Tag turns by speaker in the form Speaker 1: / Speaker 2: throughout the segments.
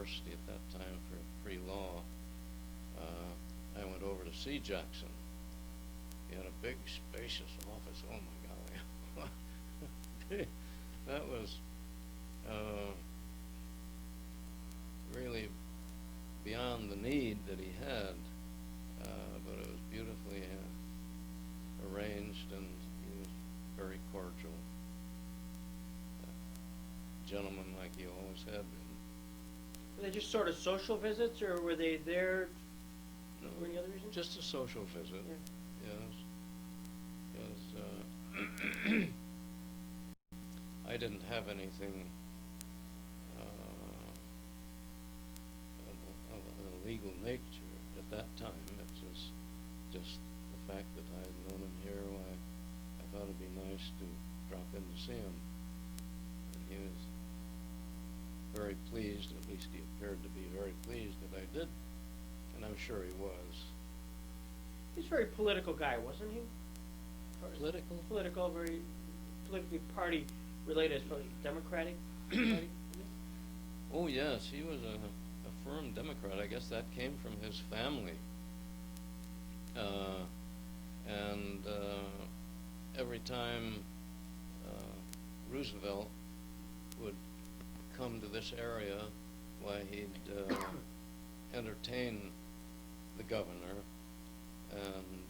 Speaker 1: university at that time for pre-law, I went over to see Jackson. He had a big, spacious office. Oh my golly. That was really beyond the need that he had, but it was beautifully arranged, and he was very cordial. Gentleman like he always had been.
Speaker 2: Were they just sort of social visits, or were they there
Speaker 1: No,
Speaker 2: for any other reason?
Speaker 1: just a social visit.
Speaker 2: Yeah.
Speaker 1: Yes. I didn't have anything of a legal nature at that time. It was just the fact that I had known him here. Why, I thought it'd be nice to drop in to see him. And he was very pleased, at least he appeared to be very pleased that I did, and I'm sure he was.
Speaker 2: He's a very political guy, wasn't he?
Speaker 1: Political?
Speaker 2: Political, very politically party related, as probably Democratic party.
Speaker 1: Oh yes, he was a firm Democrat. I guess that came from his family. And every time Roosevelt would come to this area, why, he'd entertain the governor, and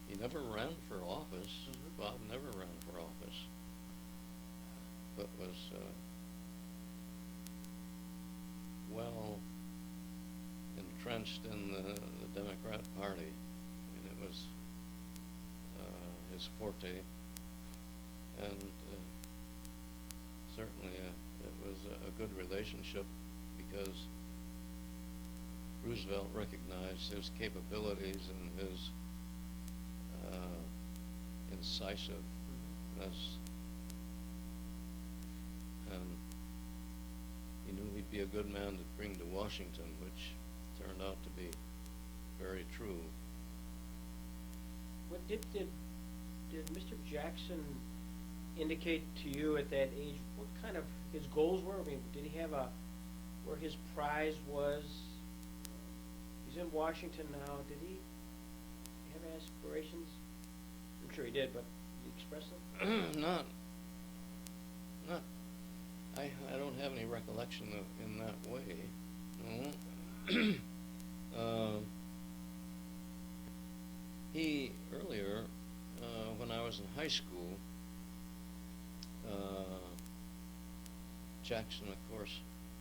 Speaker 1: he never ran for office. Bob never ran for office, but was well entrenched in the Democrat Party, and it was his forte, and certainly it was a good relationship, because Roosevelt recognized his capabilities and his incisiveness, and he knew he'd be a good man to bring to Washington, which turned out to be very true.
Speaker 2: What did Mr. Jackson indicate to you at that age what kind of his goals were? I mean, did he have where his prize was? He's in Washington now. Did he have aspirations? I'm sure he did, but did he express them?
Speaker 1: I don't have any recollection in that way, no. He, earlier, when I was in high school, Jackson, of course,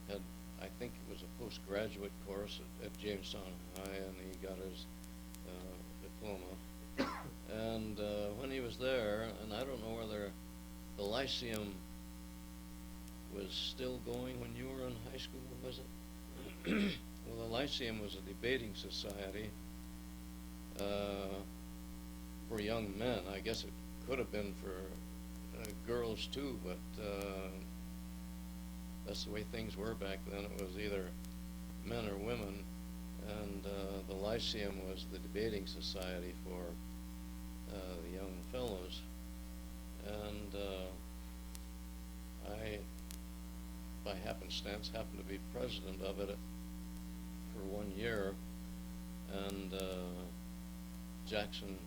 Speaker 1: had, I think it was a postgraduate course at Jamestown High, and he got his diploma. And when he was there, and I don't know whether the Lyceum was still going when you were in high school, was it? Well, the Lyceum was a debating society for young men. I guess it could have been for girls too, but that's the way things were back then. It was either men or women, and the Lyceum was the debating society for the young fellows. And I, by happenstance, happened to be president of it for 1 year, and Jackson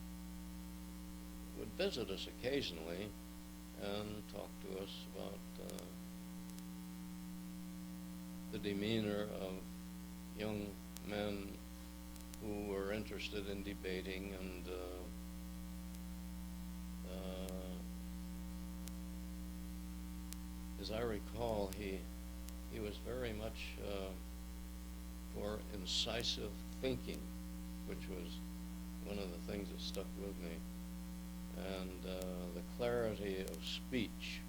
Speaker 1: would visit us occasionally and talk to us about the demeanor of young men who were interested in debating, and as I recall, he was very much for incisive thinking, which was one of the things that stuck with me, and the clarity of speech.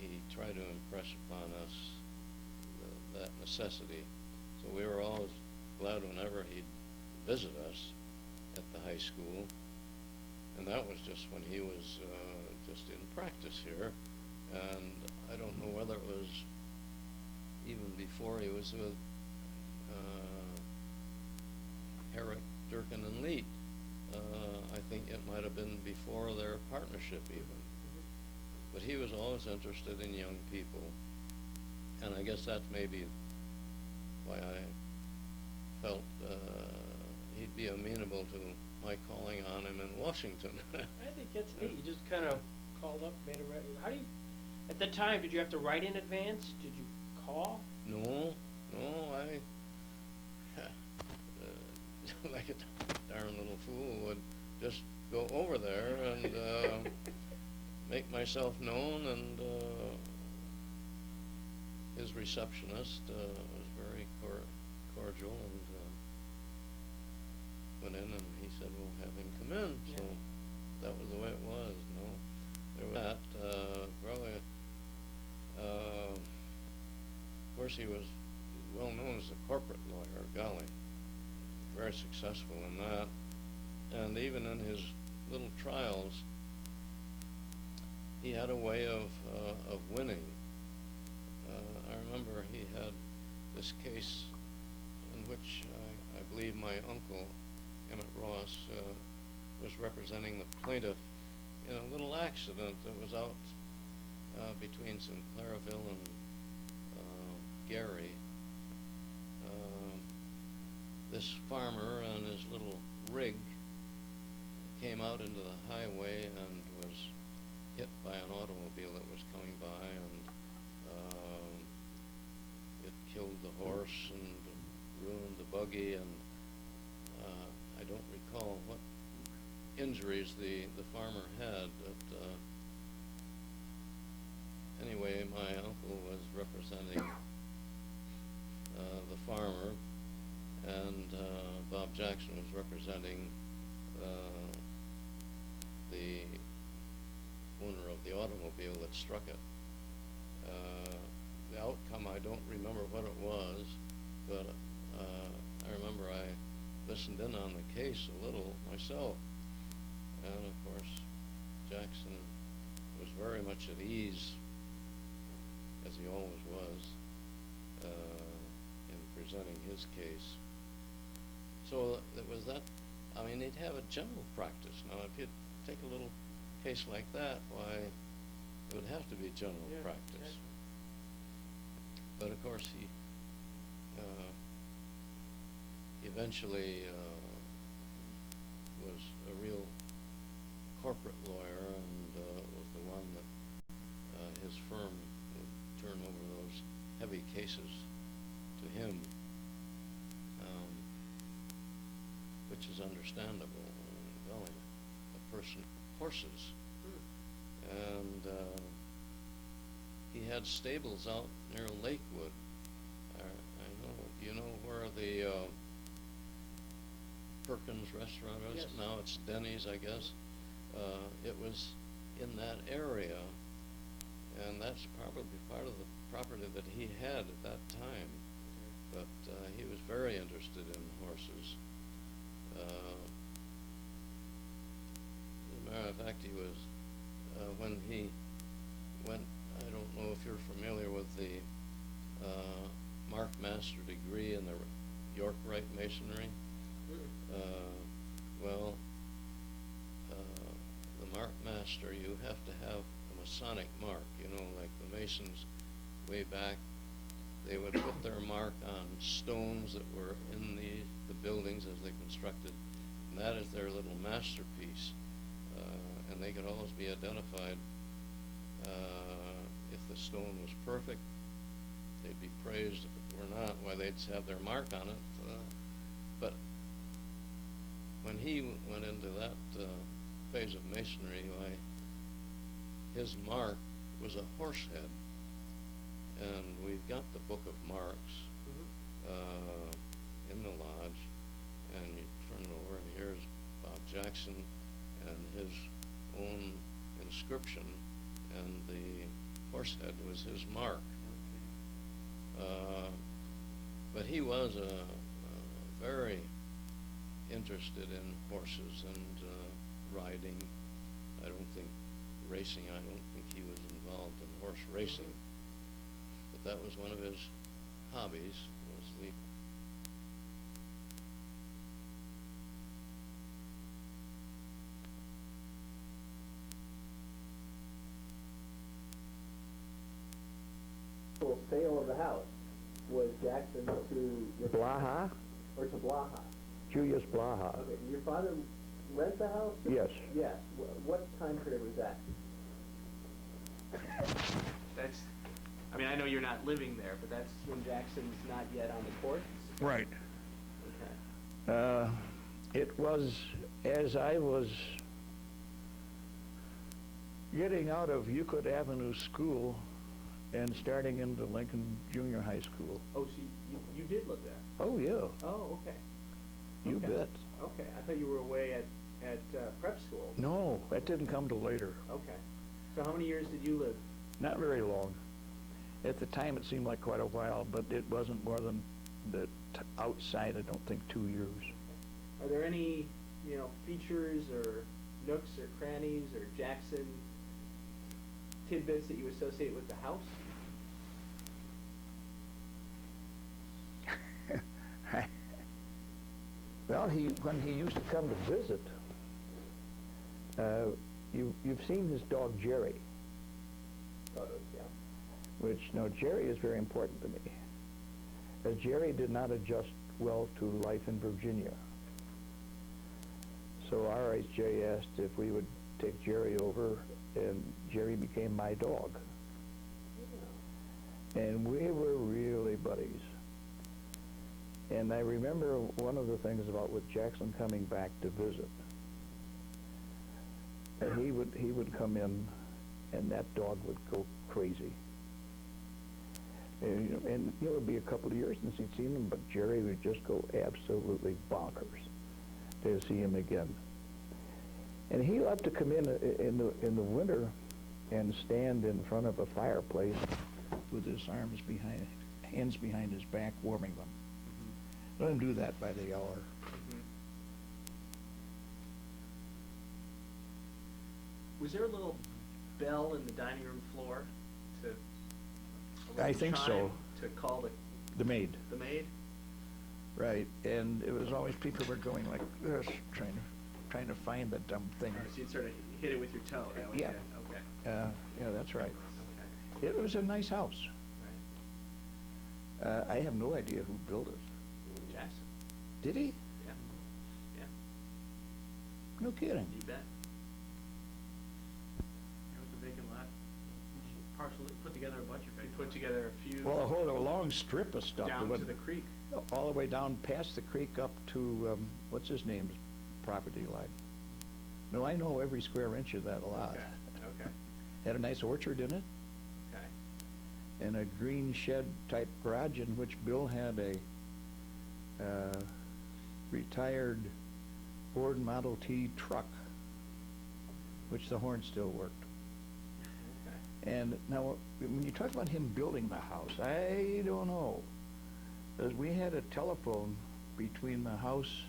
Speaker 1: He tried to impress upon us that necessity. So we were always glad whenever he'd visit us at the high school, and that was just when he was just in practice here. And I don't know whether it was even before he was with Herrick, Durkin, and Leet. I think it might have been before their partnership even. But he was always interested in young people, And I guess that's maybe why I felt he'd be amenable to my calling on him in Washington.
Speaker 2: I think that's neat. You just kind of called up, made a how do you, at the time, did you have to write in advance? Did you call?
Speaker 1: No, I, like a darn little fool, would just go over there and make myself known, and his receptionist was very cordial, and went in, and he said, "We'll have him come in."
Speaker 2: Yeah.
Speaker 1: So that was the way it was. No, there was that. Probably, of course, he was well known as a corporate lawyer. Golly, very successful in that, and even in his little trials, he had a way of winning. I remember he had this case in which I believe my uncle, Emmett Ross, was representing the plaintiff in a little accident that was out between Sinclairville and Gary. This farmer on his little rig came out into the highway and was hit by an automobile that was coming by, and it killed the horse and ruined the buggy, and I don't recall what injuries the farmer had, but anyway, my uncle was representing the farmer, and Bob Jackson was representing the owner of the automobile that struck it. The outcome, I don't remember what it was, but I remember I listened in on the case a little myself, and of course Jackson was very much at ease, as he always was, in presenting his case. So it was that. I mean, they'd have a general practice. Now, if you'd take a little case like that, why, it would have to be general practice.
Speaker 2: Exactly.
Speaker 1: But of course, he eventually was a real corporate lawyer, and was the one that his firm would turn over those heavy cases to him, which is understandable. Golly, a person, horses. And he had stables out near Lakewood. I know, you know where the Perkins restaurant is?
Speaker 2: Yes.
Speaker 1: Now it's Denny's, I guess. It was in that area, and that's probably part of the property that he had at that time. But he was very interested in horses. As a matter of fact, he was, when he went, I don't know if you're familiar with the Mark Master degree in the York Wright Masonry. Well, the Mark Master, you have to have a Masonic mark, you know, like the Masons way back. They would put their mark on stones that were in the buildings as they constructed, and that is their little masterpiece. And they could always be identified. If the stone was perfect, they'd be praised. If it were not, why, they'd have their mark on it. But when he went into that phase of masonry, why, his mark was a horse head. And we've got the Book of Marks in the lodge, and you turn it over, and here's Bob Jackson and his own inscription, and the horse head was his mark. But he was very interested in horses and riding. I don't think racing, I don't think he was involved in horse racing. But that was one of his hobbies, was the
Speaker 3: sale of the house was Jackson to
Speaker 4: Blaha,
Speaker 3: or to Blaha.
Speaker 4: Julius Blaha.
Speaker 3: Okay, did your father rent the house?
Speaker 4: Yes.
Speaker 3: Yes. What time period was that?
Speaker 5: That's, I mean, I know you're not living there, but that's when Jackson's not yet on the court?
Speaker 4: Right.
Speaker 5: Okay.
Speaker 4: It was as I was getting out of Euclid Avenue School and starting into Lincoln Junior High School.
Speaker 5: Oh, so you did live there?
Speaker 4: Oh, yeah.
Speaker 5: Oh, okay.
Speaker 4: You
Speaker 5: Okay.
Speaker 4: bet.
Speaker 5: Okay, I thought you were away at prep school.
Speaker 4: No, that didn't come till later.
Speaker 5: Okay. So how many years did you live?
Speaker 4: Not very long. At the time, it seemed like quite a while, but it wasn't more than outside, I don't think, 2 years.
Speaker 5: Are there any, features or nooks or crannies or Jackson tidbits that you associate with the house?
Speaker 4: Well, when he used to come to visit, you've seen his dog Jerry.
Speaker 3: Photos, yeah.
Speaker 4: Which, Jerry is very important to me. As Jerry did not adjust well to life in Virginia. So RHJ asked if we would take Jerry over, and Jerry became my dog. And we were really buddies. And I remember one of the things about with Jackson coming back to visit. And he would come in, and that dog would go crazy. And it would be a couple of years since he'd seen him, but Jerry would just go absolutely bonkers to see him again. And he loved to come in the winter and stand in front of a fireplace with his hands behind his back, warming them. Let him do that by the hour.
Speaker 5: Was there a little bell in the dining room floor to? a
Speaker 4: I
Speaker 5: little
Speaker 4: think
Speaker 5: chime
Speaker 4: so.
Speaker 5: To call
Speaker 4: The maid.
Speaker 5: the maid?
Speaker 4: Right, and it was always people were going like this, trying to find the dumb thing.
Speaker 5: So you'd sort of hit it with your toe. That way,
Speaker 4: Yeah.
Speaker 5: Okay.
Speaker 4: Yeah, that's right.
Speaker 5: Okay.
Speaker 4: It was a nice house.
Speaker 5: Right.
Speaker 4: I have no idea who built it.
Speaker 5: Jackson.
Speaker 4: Did he?
Speaker 5: Yeah. Yeah.
Speaker 4: No kidding.
Speaker 5: You bet.
Speaker 2: There was a vacant lot. Parcel, put together a bunch of
Speaker 5: They
Speaker 2: vacant
Speaker 5: put
Speaker 2: lots.
Speaker 5: together a few
Speaker 4: Well, a whole long strip of stuff. that
Speaker 5: down to
Speaker 4: went
Speaker 5: the creek.
Speaker 4: all the way down past the creek up to, what's his name's property line. No, I know every square inch of that lot.
Speaker 5: Okay. Okay.
Speaker 4: Had a nice orchard in it,
Speaker 5: Okay.
Speaker 4: and a green shed type garage in which Bill had a retired Ford Model T truck, which the horn still worked.
Speaker 5: Okay.
Speaker 4: And now, when you talk about him building the house, I don't know. Because we had a telephone between the house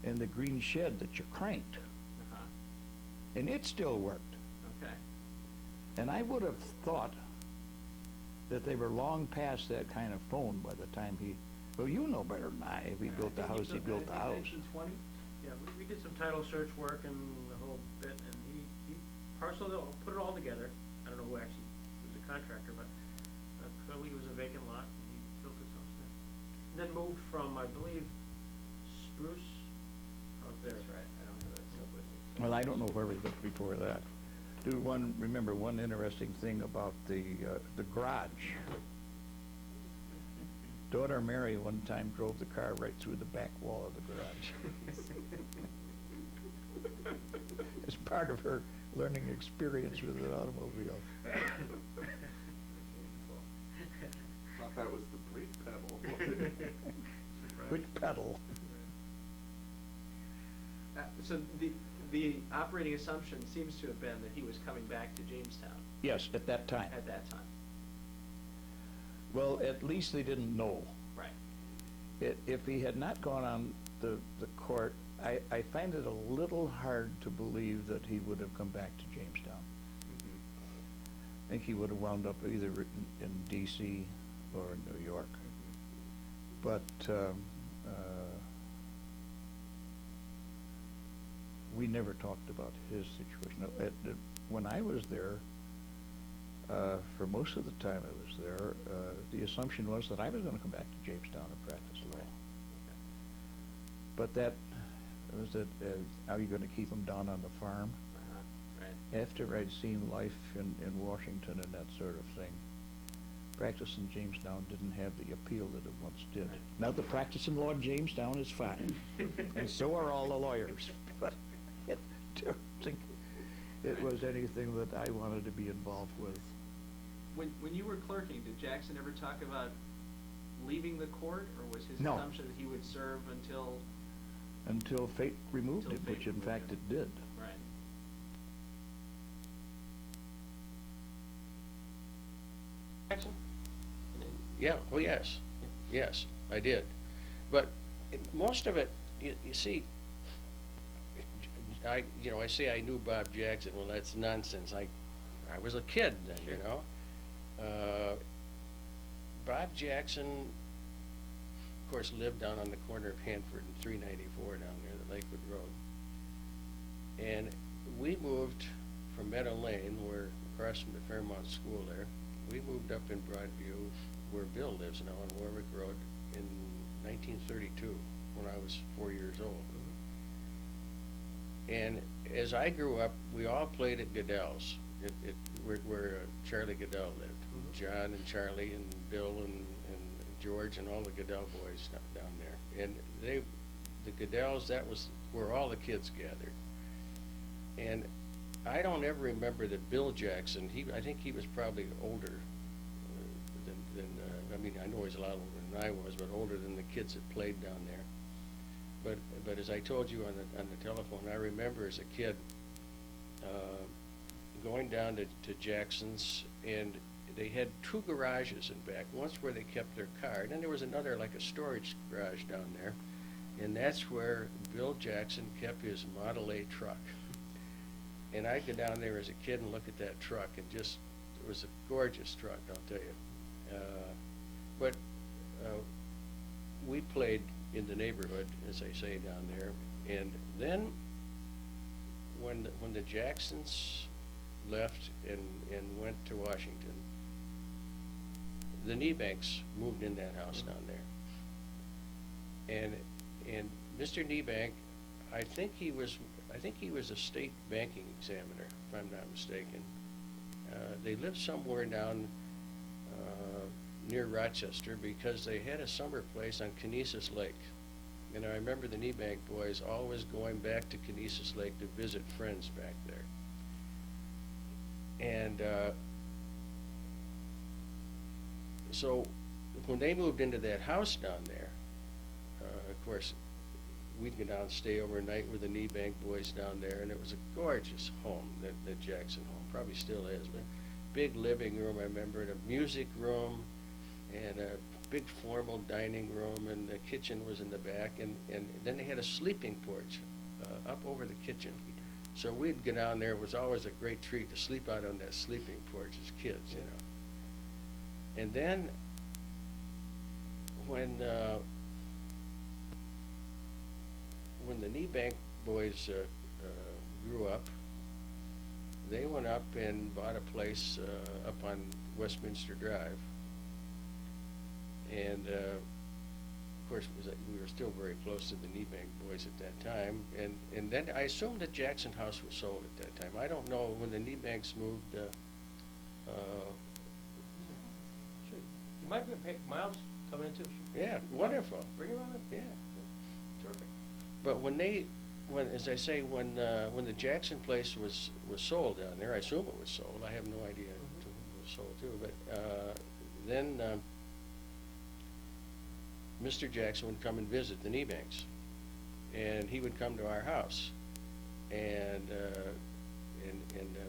Speaker 4: and the green shed that you cranked,
Speaker 5: Uh-huh.
Speaker 4: and it still worked.
Speaker 5: Okay.
Speaker 4: And I would have thought that they were long past that kind of phone by the time well, you know better than I. If he built the house, he built the house.
Speaker 5: 1920?
Speaker 2: Yeah, we did some title search work and the whole bit, and he parceled it, put it all together. I don't know who actually was a contractor, but clearly it was a vacant lot, and he built his house there. And then moved from, I believe, Spruce out there.
Speaker 5: That's right. I don't have that stuff with me.
Speaker 4: Well, I don't know where we lived before that. Remember one interesting thing about the garage. Daughter Mary one time drove the car right through the back wall of the garage. As part of her learning experience with an automobile.
Speaker 6: Thought that was the brake pedal.
Speaker 4: Which pedal?
Speaker 5: So the operating assumption seems to have been that he was coming back to Jamestown
Speaker 4: Yes, at that time.
Speaker 5: at that time.
Speaker 4: Well, at least they didn't know.
Speaker 5: Right.
Speaker 4: If he had not gone on the court, I find it a little hard to believe that he would have come back to Jamestown. I think he would have wound up either in D.C. or New York. But we never talked about his situation. When I was there, for most of the time I was there, the assumption was that I was going to come back to Jamestown and practice law. But that was that, how are you going to keep them down on the farm?
Speaker 5: Right.
Speaker 4: After I'd seen life in Washington and that sort of thing, practice in Jamestown didn't have the appeal that it once did.
Speaker 5: Right.
Speaker 4: Now, the practicing law in Jamestown is fine, and so are all the lawyers. But I don't think it was anything that I wanted to be involved with.
Speaker 5: When you were clerking, did Jackson ever talk about leaving the court, or was his
Speaker 4: No.
Speaker 5: assumption that he would serve until?
Speaker 4: Until fate removed
Speaker 5: Until
Speaker 4: it,
Speaker 5: fate
Speaker 4: which in
Speaker 5: removed
Speaker 4: fact
Speaker 5: it.
Speaker 4: it did.
Speaker 5: Right.
Speaker 2: Jackson?
Speaker 1: Yeah, oh, yes, yes, I did. But most of it, you see, I say I knew Bob Jackson. Well, that's nonsense. I was a kid then, you know. Bob Jackson, of course, lived down on the corner of Hanford and 394 down there, the Lakewood Road. And we moved from Meadow Lane, where across from the Fairmount School there, we moved up in Broadview, where Bill lives now on Warwick Road, in 1932, when I was 4 years old. And as I grew up, we all played at Goodell's, where Charlie Goodell lived. John and Charlie and Bill and George and all the Goodell boys down there. And the Goodells, that was where all the kids gathered. And I don't ever remember that Bill Jackson, I think he was probably older than I mean, I know he's a lot older than I was, but older than the kids that played down there. But as I told you on the telephone, I remember as a kid going down to Jackson's, and they had two garages in back. Once where they kept their car, and then there was another, like a storage garage down there, and that's where Bill Jackson kept his Model A truck. And I'd go down there as a kid and look at that truck, and just, it was a gorgeous truck, I'll tell you. But we played in the neighborhood, as I say, down there. And then when the Jacksons left and went to Washington, the NIEBANKs moved in that house down there. And Mr. NIEBANK, I think he was a state banking examiner, if I'm not mistaken. They lived somewhere down near Rochester, because they had a summer place on Conesus Lake. And I remember the NIEBANK boys always going back to Conesus Lake to visit friends back there. And so when they moved into that house down there, of course, we'd go down and stay overnight with the NIEBANK boys down there, and it was a gorgeous home, that Jackson home, probably still is, but big living room, I remember, and a music room, and a big formal dining room, and the kitchen was in the back, and then they had a sleeping porch up over the kitchen. So we'd go down there. It was always a great treat to sleep out on that sleeping porch as kids, you know. And then when the NIEBANK boys grew up, they went up and bought a place up on Westminster Drive. And of course, we were still very close to the NIEBANK boys at that time. And then I assumed that Jackson House was sold at that time. I don't know when the NIEBANKs moved.
Speaker 2: Sure. You might be Miles coming in too.
Speaker 1: Yeah, wonderful.
Speaker 2: Bring him on in.
Speaker 1: Yeah.
Speaker 2: Terrific.
Speaker 1: But as I say, when the Jackson place was sold down there, I assume it was sold. I have no idea to whom it was sold to. But then Mr. Jackson would come and visit the NIEBANKs, and he would come to our house, and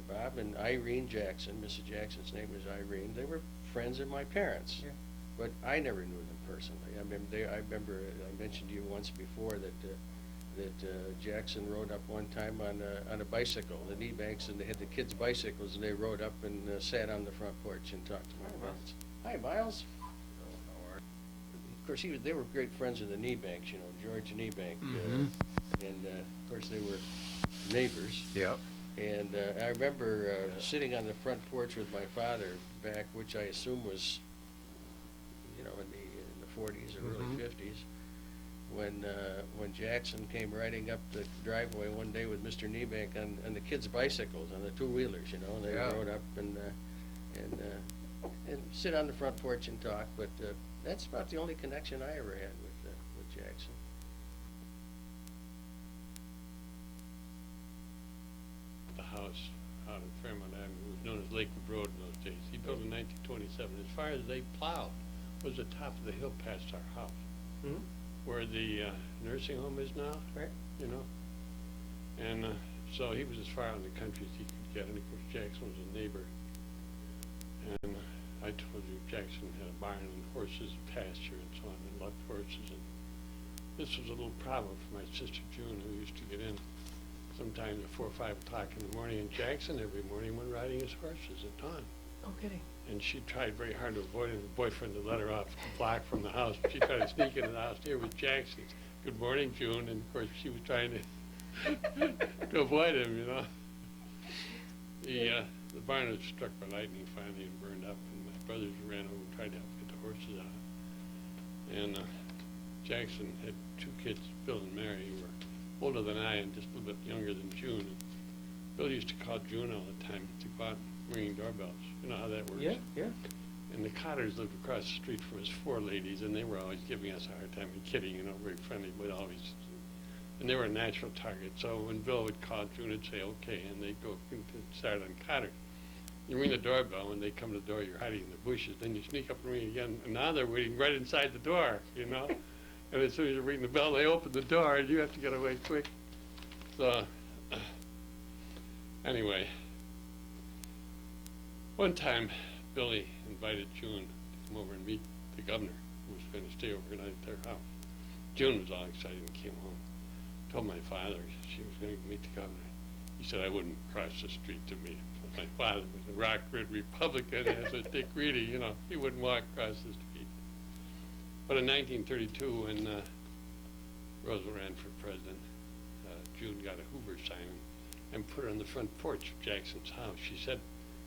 Speaker 1: Bob and Irene Jackson, Mrs. Jackson's name was Irene. They were friends of my parents.
Speaker 2: Yeah.
Speaker 1: But I never knew them personally. I remember I mentioned to you once before that Jackson rode up one time on a bicycle, the NIEBANKs, and they had the kids' bicycles, and they rode up and sat on the front porch and talked to my parents. Hi, Miles. Of course, they were great friends of the NIEBANKs, you know, George NIEBANK, and of course they were neighbors.
Speaker 7: Yep.
Speaker 1: And I remember sitting on the front porch with my father back, which I assume was, you know, in the 40s or early 50s, when Jackson came riding up the driveway one day with Mr. NIEBANK on the kids' bicycles, on the two-wheelers, you know, and they rode up and sit on the front porch and talk. But that's about the only connection I ever had with Jackson.
Speaker 7: The house out in Fairmont Avenue was known as Lakewood Road in those days. He built in 1927. As far as they plowed was the top of the hill past our house, where the nursing home is now.
Speaker 2: Right.
Speaker 7: You know, and so he was as far out in the country as he could get. And of course, Jackson was a neighbor. And I told you Jackson had a barn and horses, pasture, and so on, and loved horses. And this was a little problem for my sister June, who used to get in sometimes at 4 or 5 o'clock in the morning, and Jackson every morning went riding his horses at dawn.
Speaker 2: Oh, kidding.
Speaker 7: And she tried very hard to avoid it. Her boyfriend to let her off the block from the house. She tried to sneak into the house here with Jackson. Good morning, June. And of course, she was trying to avoid him, you know. The barn was struck by lightning finally and burned up, and my brothers ran over and tried to help get the horses out. And Jackson had 2 kids, Bill and Mary, who were older than I and just a little bit younger than June. And Bill used to call June all the time to go out ringing doorbells. You know how that works?
Speaker 2: Yeah, yeah.
Speaker 7: And the Cotters lived across the street from us, 4 ladies, and they were always giving us a hard time and kidding, you know, very friendly, but always. And they were a natural target. So when Bill would call, June would say, okay, and they'd go and start on Cotter. You ring the doorbell, when they come to the door, you're hiding in the bushes. Then you sneak up and ring again, and now they're waiting right inside the door, you know? And as soon as you ring the bell, they open the door, and you have to get away quick. So, anyway, one time, Billy invited June to come over and meet the governor, who was going to stay overnight at their house. June was all excited and came home. Told my father she was going to meet the governor. He said I wouldn't cross the street to meet him. My father was a rock-rid Republican, as a Dick Reedy, you know, he wouldn't walk across the street. But in 1932, when Roosevelt ran for president, June got a Hoover sign and put it on the front porch of Jackson's house. She said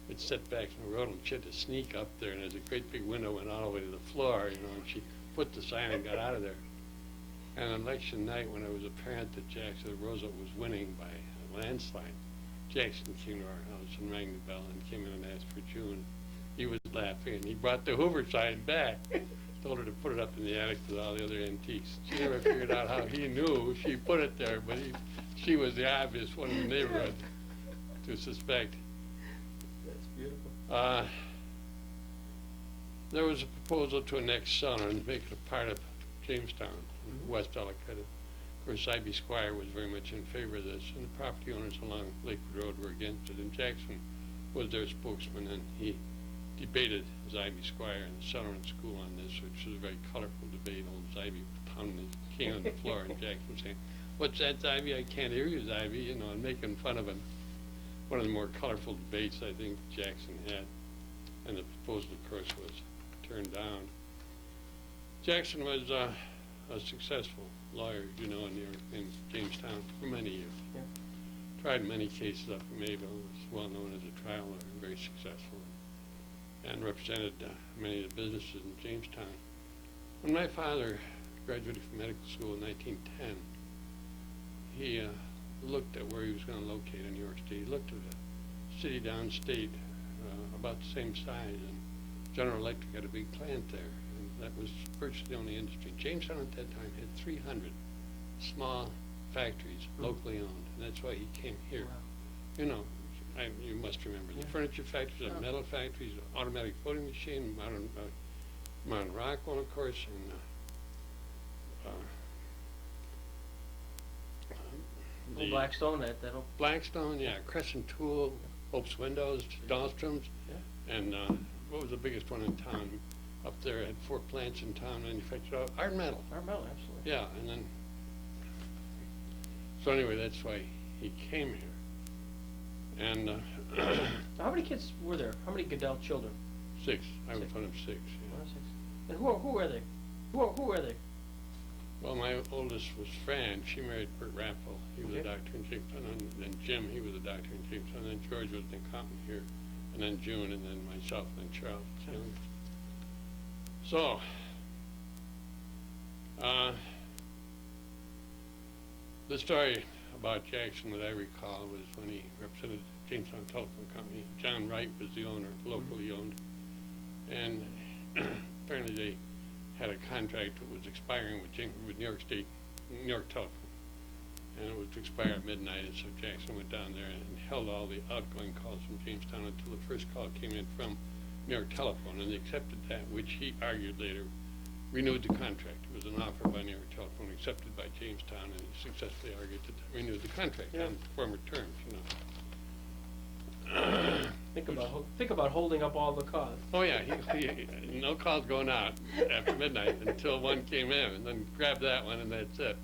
Speaker 7: it's set back from the road, and she had to sneak up there, and there's a great big window went all the way to the floor, you know, and she put the sign and got out of there. And on election night, when it was apparent that Roosevelt was winning by a landslide, Jackson came to our house and rang the bell and came in and asked for June. He was laughing, and he brought the Hoover sign back. Told her to put it up in the attic with all the other antiques. She never figured out how he knew she put it there, but she was the obvious one in the neighborhood to suspect.
Speaker 2: That's beautiful.
Speaker 7: There was a proposal to annex Sumner and make it a part of Jamestown, West Ellicott. Of course, Ivy Squire was very much in favor of this, and the property owners along Lakewood Road were against it, and Jackson was their spokesman, and he debated as Ivy Squire in the Sutherland School on this, which was a very colorful debate. Old Ivy pounding his cane on the floor, and Jackson was saying, "What's that, Ivy? I can't hear you, Ivy," you know, and making fun of him. One of the more colorful debates I think Jackson had, and the proposal, of course, was turned down. Jackson was a successful lawyer, you know, in Jamestown for many years.
Speaker 2: Yeah.
Speaker 7: Tried many cases up in Mayville, was well known as a trial lawyer, very successful, and represented many of the businesses in Jamestown. When my father graduated from medical school in 1910, he looked at where he was going to locate in New York State. He looked at a city downstate about the same size, and General Electric had a big plant there, and that was virtually the only industry. Jamestown at that time had 300 small factories, locally owned, and that's why he came here.
Speaker 2: Wow.
Speaker 7: You know, you must remember the furniture factories, the metal factories, automatic voting machine, modern Rockwell, of course, and
Speaker 2: Old Blackstone, that'll.
Speaker 7: Blackstone, yeah, Crescent Tool, Hope's Windows, Dahlstrom's, and what was the biggest one in town? Up there, had 4 plants in town, manufactured Art Metal.
Speaker 2: Art Metal, absolutely.
Speaker 7: Yeah, and then, so anyway, that's why he came here. And
Speaker 2: How many kids were there? How many Goodell children?
Speaker 7: 6, I was
Speaker 2: 6.
Speaker 7: one of 6. Yeah.
Speaker 2: One of 6. And who are they? Who are they?
Speaker 7: Well, my oldest was Fran. She married Bert Raffel. He was a
Speaker 2: Okay.
Speaker 7: doctor in Jamestown. And then Jim, he was a doctor in Jamestown. And then George was an accountant here. And then June, and then myself, and then Charles was the youngest. So, the story about Jackson that I recall was when he represented Jamestown Telephone Company. John Wright was the owner, locally owned. And apparently they had a contract that was expiring with New York State, New York Telephone. And it was to expire at midnight, and so Jackson went down there and held all the outgoing calls from Jamestown until the first call came in from New York Telephone, and they accepted that, which he argued later renewed the contract. It was an offer by New York Telephone accepted by Jamestown, and he successfully argued that that renewed the contract on former terms, you know.
Speaker 2: Think about holding up all the calls.
Speaker 7: Oh, yeah, he no calls going out after midnight until one came in, and then grabbed that one, and that's it.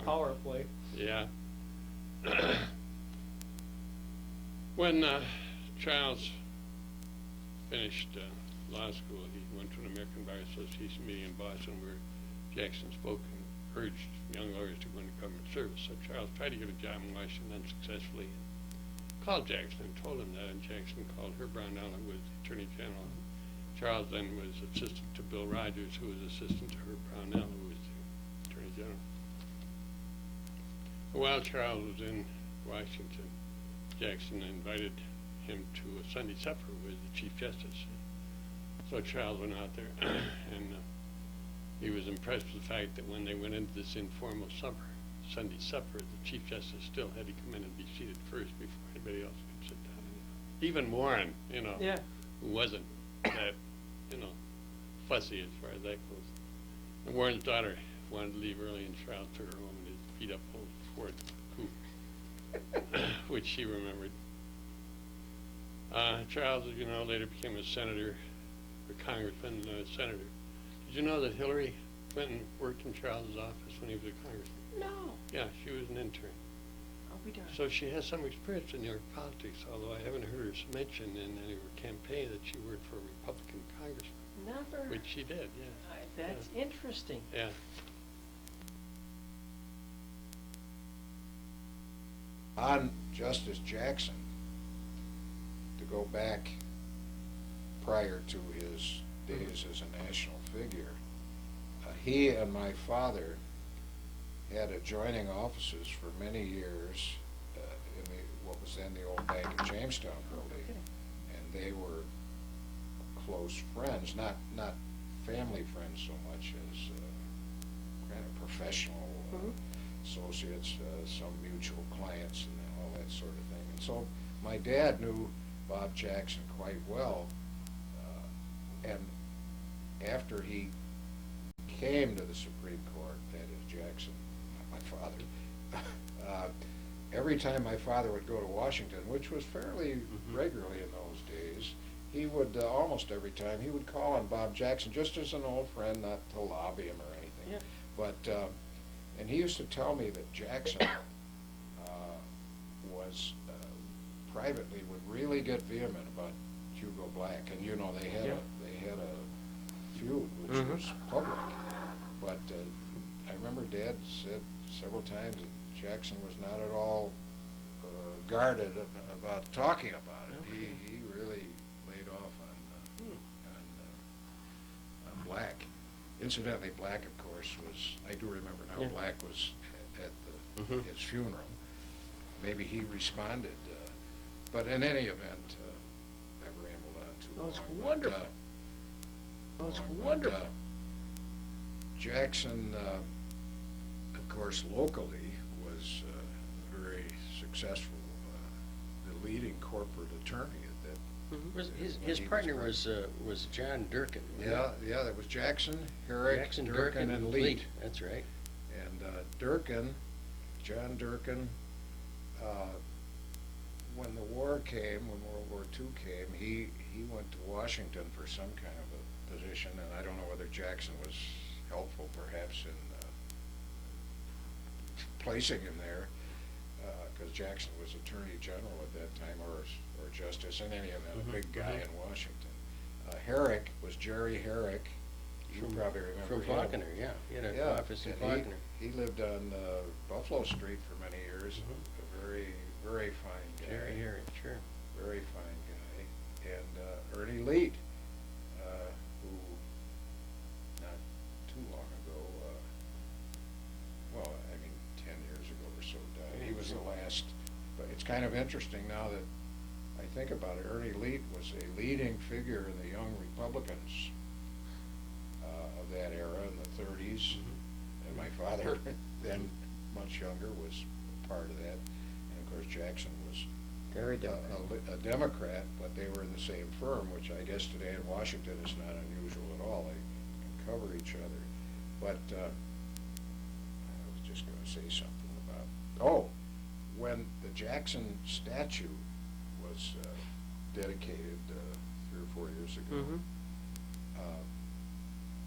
Speaker 2: Power play.
Speaker 7: Yeah. When Charles finished law school, he went to an American Bar Association meeting in Boston where Jackson spoke and urged young lawyers to go into government service. So Charles tried to get a job in Washington unsuccessfully. Called Jackson and told him that, and Jackson called Herb Brownell, who was the Attorney General. Charles then was assistant to Bill Rogers, who was assistant to Herb Brownell, who was the Attorney General. While Charles was in Washington, Jackson invited him to a Sunday supper with the Chief Justice. So Charles went out there, and he was impressed with the fact that when they went into this informal Sunday supper, the Chief Justice still had to come in and be seated first before anybody else could sit down. Even Warren, you know, who wasn't that, you know, fussy as far as that goes. And Warren's daughter wanted to leave early, and Charles took her home in his beat-up old Ford coupe, which she remembered. Charles, as you know, later became a senator, a congressman, and a senator. Did you know that Hillary Clinton worked in Charles's office when he was a congressman?
Speaker 2: No.
Speaker 7: Yeah, she was an intern.
Speaker 2: I'll be darned.
Speaker 7: So she has some experience in New York politics, although I haven't heard her mention in any of her campaign that she worked for a Republican congressman,
Speaker 2: Never.
Speaker 7: which she did, yeah.
Speaker 2: That's interesting.
Speaker 7: Yeah.
Speaker 8: On Justice Jackson, to go back prior to his days as a national figure, he and my father had adjoining offices for many years in what was then the old Bank of Jamestown building, and they were close friends, not family friends so much as kind of professional associates, some mutual clients and all that sort of thing. And so my dad knew Bob Jackson quite well, and after he came to the Supreme Court, that is Jackson, not my father, every time my father would go to Washington, which was fairly regularly in those days, he would, almost every time, he would call on Bob Jackson just as an old friend, not to lobby him or anything.
Speaker 2: Yeah.
Speaker 8: But, and he used to tell me that Jackson was, privately, would really get vehement about Hugo Black. And, you know, they had a feud, which was public. But I remember Dad said several times that Jackson was not at all guarded about talking about it.
Speaker 2: Okay.
Speaker 8: He really laid off on Black. Incidentally, Black, of course, was, I do remember now, Black was at his funeral. Maybe he responded, but in any event, I rambled on too long.
Speaker 2: Oh, it's wonderful. Oh, it's wonderful.
Speaker 8: Jackson, of course, locally was very successful, the leading corporate attorney at that.
Speaker 9: His partner was John Durkin.
Speaker 8: Yeah, that was Jackson, Herrick, Durkin, and Leet.
Speaker 9: That's right.
Speaker 8: And John Durkin, when the war came, when World War II came, he went to Washington for some kind of a position, and I don't know whether Jackson was helpful perhaps in placing him there, because Jackson was Attorney General at that time, or Justice, in any event, a big guy in Washington. Herrick was Jerry Herrick. you probably remember
Speaker 9: From
Speaker 8: him.
Speaker 9: Faulkner, yeah. He had an
Speaker 8: Yeah,
Speaker 9: office in
Speaker 8: and
Speaker 9: Faulkner.
Speaker 8: he lived on Buffalo Street for many years. A very, very fine guy.
Speaker 9: Jerry Harry, sure.
Speaker 8: Very fine guy. And Ernie Leet, who not too long ago, well, I mean, 10 years ago or so died. He was the last, but it's kind of interesting now that I think about it. Ernie Leet was a leading figure in the Young Republicans of that era in the 30s. And my father, then much younger, was part of that. And of course, Jackson was
Speaker 2: Very Democrat.
Speaker 8: a Democrat, but they were in the same firm, which I guess today in Washington is not unusual at all. They can cover each other. But I was just going to say something about, when the Jackson statue was dedicated 3 or 4 years ago,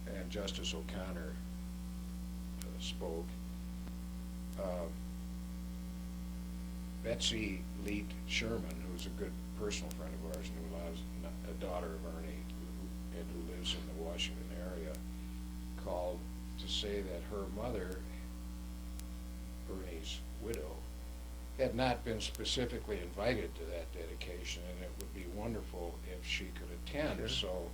Speaker 8: and Justice O'Connor spoke, Betsy Leet Sherman, who's a good personal friend of ours and who lives, a daughter of Ernie, and who lives in the Washington area, called to say that her mother, Ernie's widow, had not been specifically invited to that dedication, and it would be wonderful if she could attend.
Speaker 9: Sure.
Speaker 8: So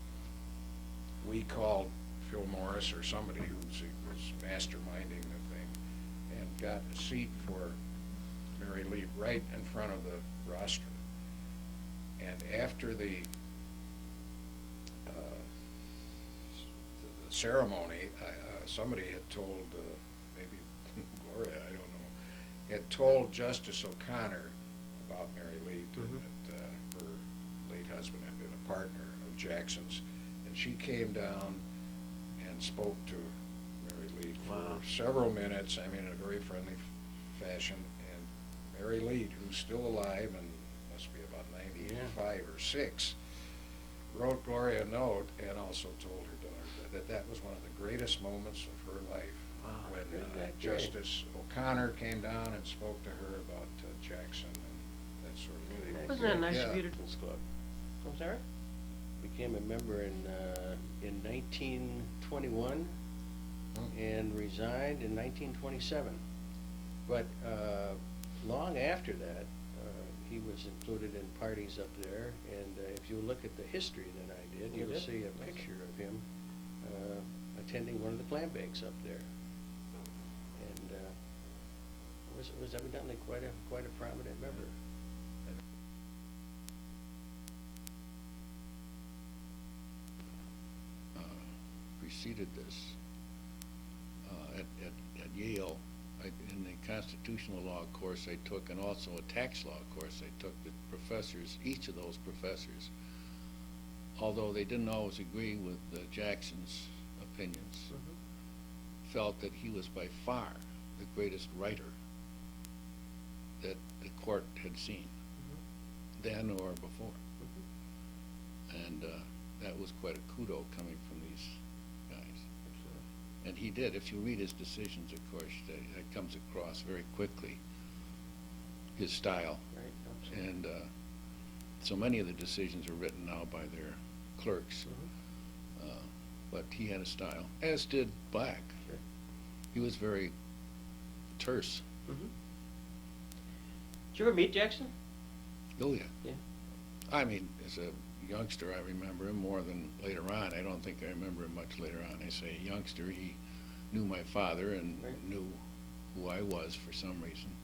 Speaker 8: we called Phil Morris or somebody who was masterminding the thing and got a seat for Mary Lee right in front of the rostrum. And after the ceremony, somebody had told, maybe Gloria, I don't know, had told Justice O'Connor about Mary Lee, that her late husband had been a partner of Jackson's, and she came down and spoke to Mary Lee for several minutes, I mean, in a very friendly fashion. And Mary Lee, who's still alive and must be about 95 or 6, wrote Gloria a note and also told her daughter that was one of the greatest moments of her life. When Justice O'Connor came down and spoke to her about Jackson and that sort of thing.
Speaker 2: Wasn't that nice
Speaker 8: Yeah.
Speaker 2: of you to?
Speaker 9: Club.
Speaker 2: I'm sorry?
Speaker 9: Became a member in 1921 and resigned in 1927. But long after that, he was included in parties up there, and if you look at the history that I did, you'll see a picture of him attending one of the clam bakes up there. And was evidently quite a prominent member.
Speaker 10: Preceded this at Yale. In the constitutional law course I took, and also a tax law course I took, the professors, each of those professors, although they didn't always agree with Jackson's opinions, felt that he was by far the greatest writer that the court had seen, then or before. And that was quite a kudo coming from these guys. And he did. If you read his decisions, of course, that comes across very quickly, his style.
Speaker 9: Right,
Speaker 10: and so many of the decisions are written now by their clerks. But he had a style, as did Black.
Speaker 9: Sure.
Speaker 10: He was very terse.
Speaker 2: Did you ever meet Jackson?
Speaker 10: Oh, yeah.
Speaker 2: Yeah.
Speaker 10: I mean, as a youngster, I remember him more than later on. I don't think I remember him much later on. I say youngster, he knew my father and knew who I was for some reason.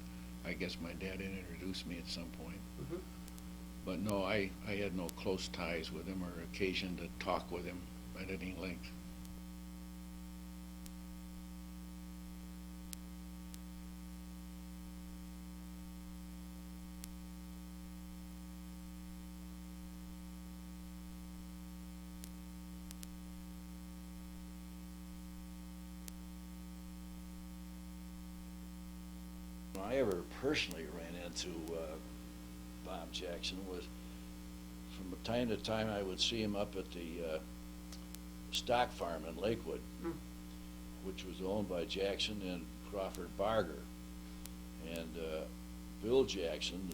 Speaker 10: I guess my dad had introduced me at some point. But no, I had no close ties with him or occasion to talk with him at any length.
Speaker 11: I ever personally ran into Bob Jackson was from time to time I would see him up at the stock farm in Lakewood, which was owned by Jackson and Crawford Barger. And Bill Jackson,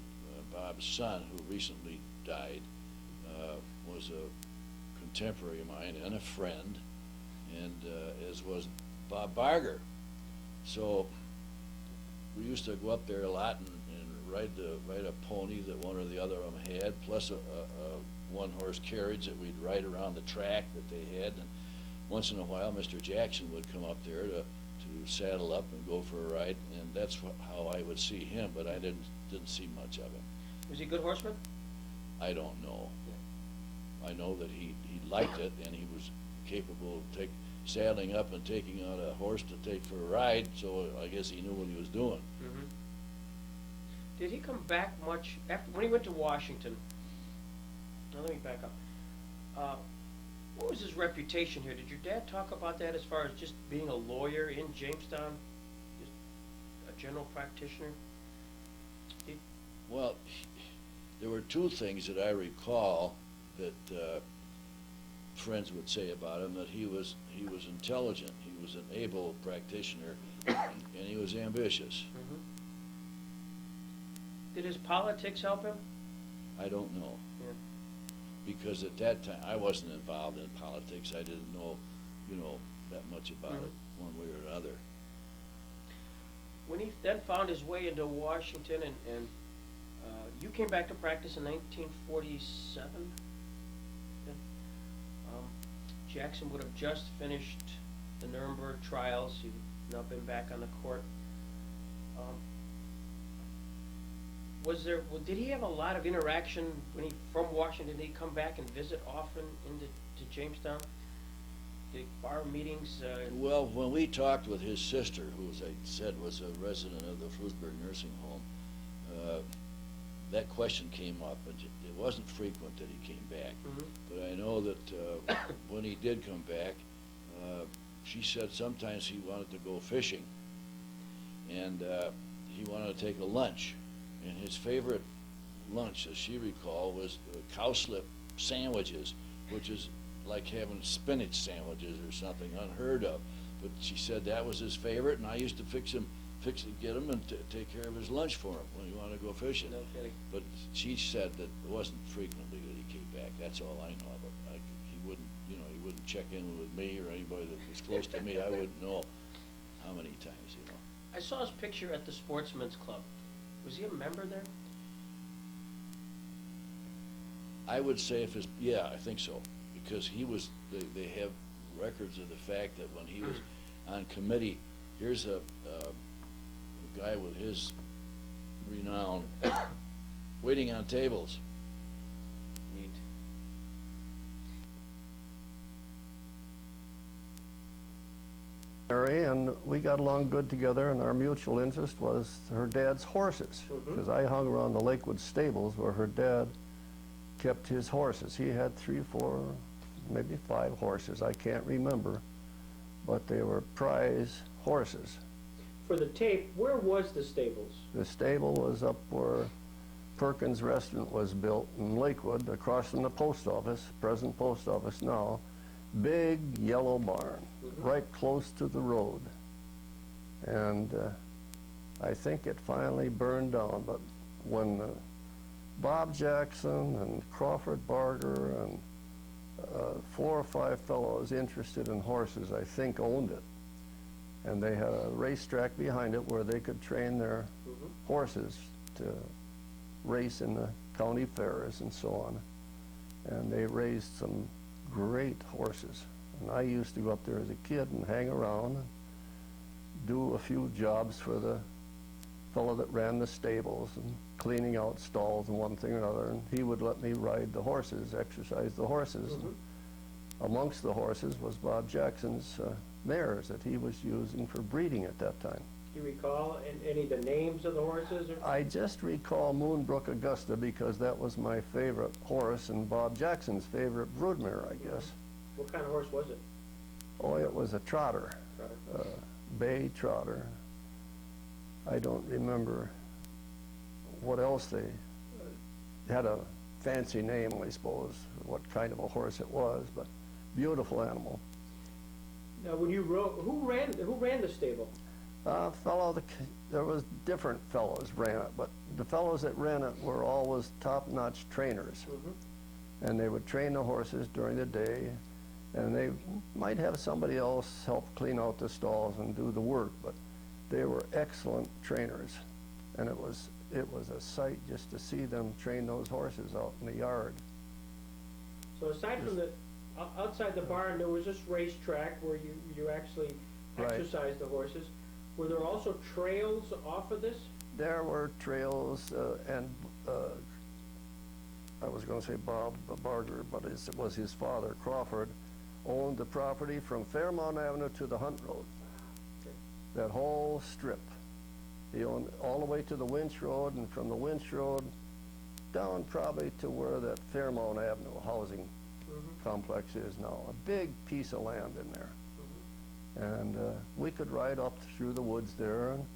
Speaker 11: Bob's son, who recently died, was a contemporary of mine and a friend. and as was Bob Barger. So we used to go up there a lot and ride a pony that one or the other of them had, plus a one-horse carriage that we'd ride around the track that they had. And once in a while, Mr. Jackson would come up there to saddle up and go for a ride, and that's how I would see him, but I didn't see much of him.
Speaker 2: Was he a good horseman?
Speaker 11: I don't know. I know that he liked it, and he was capable of saddling up and taking on a horse to take for a ride, so I guess he knew what he was doing.
Speaker 2: Mm-hmm. Did he come back much after, when he went to Washington? Now let me back up. What was his reputation here? Did your dad talk about that as far as just being a lawyer in Jamestown? Just a general practitioner?
Speaker 11: Well, there were two things that I recall that friends would say about him, that he was intelligent, he was an able practitioner, and he was ambitious.
Speaker 2: Mm-hmm. Did his politics help him?
Speaker 11: I don't know.
Speaker 2: Yeah.
Speaker 11: Because at that time, I wasn't involved in politics. I didn't know, that much about it, one way or another.
Speaker 2: When he then found his way into Washington, and you came back to practice in 1947? Yeah. Jackson would have just finished the Nuremberg trials. He'd not been back on the court. Did he have a lot of interaction when from Washington? Did he come back and visit often to Jamestown? Did bar meetings?
Speaker 11: Well, when we talked with his sister, who, as I said, was a resident of the Frewsburg nursing home, that question came up, and it wasn't frequent that he came back.
Speaker 2: Mm-hmm.
Speaker 11: But I know that when he did come back, she said sometimes he wanted to go fishing, and he wanted to take a lunch. And his favorite lunch, as she recalled, was cowslip sandwiches, which is like having spinach sandwiches or something unheard of. But she said that was his favorite, and I used to get him and take care of his lunch for him when he wanted to go fishing.
Speaker 2: No kidding.
Speaker 11: But she said that it wasn't frequently that he came back. That's all I know of it. He wouldn't check in with me or anybody that was close to me. I wouldn't know how many times,
Speaker 2: I saw his picture at the Sportsman's Club. Was he a member there?
Speaker 11: I would say yeah, I think so, because he was, they have records of the fact that when he was on committee, here's a guy with his renown waiting on tables.
Speaker 2: Neat.
Speaker 12: And we got along good together, and our mutual interest was her dad's horses, because I hung around the Lakewood stables where her dad kept his horses. He had 3, 4, maybe 5 horses, I can't remember, but they were prize horses.
Speaker 2: For the tape, where was the stables?
Speaker 12: The stable was up where Perkins Restaurant was built in Lakewood, across from the post office, present post office now. Big yellow barn, right close to the road. And I think it finally burned down, but when Bob Jackson and Crawford Barger and 4 or 5 fellows interested in horses, I think, owned it. And they had a racetrack behind it where they could train their horses to race in the county fairs and so on. And they raised some great horses. And I used to go up there as a kid and hang around and do a few jobs for the fellow that ran the stables and cleaning out stalls and one thing or another. And he would let me ride the horses, exercise the horses. And amongst the horses was Bob Jackson's mares that he was using for breeding at that time.
Speaker 2: Do you recall any of the names of the horses?
Speaker 12: I just recall Moonbrook Augusta because that was my favorite horse and Bob Jackson's favorite broodmare, I guess.
Speaker 2: What kind of horse was it?
Speaker 12: Oh, it was a trotter, bay trotter. I don't remember what else they had a fancy name, I suppose, what kind of a horse it was, but beautiful animal.
Speaker 2: Now, when you rode, who ran the stable?
Speaker 12: There was different fellows ran it, but the fellows that ran it were always top-notch trainers. And they would train the horses during the day, And they might have somebody else help clean out the stalls and do the work, but they were excellent trainers. And it was a sight just to see them train those horses out in the yard.
Speaker 2: So aside from the, outside the barn, there was this racetrack where you actually
Speaker 12: Right.
Speaker 2: exercised the horses. Were there also trails off of this?
Speaker 12: There were trails, and I was going to say Bob Barger, but it was his father, Crawford, owned the property from Fairmount Avenue to the Hunt Road.
Speaker 2: Okay.
Speaker 12: That whole strip. He owned all the way to the Winch Road, and from the Winch Road down probably to where that Fairmount Avenue housing complex is now. A big piece of land in there. And we could ride up through the woods there, and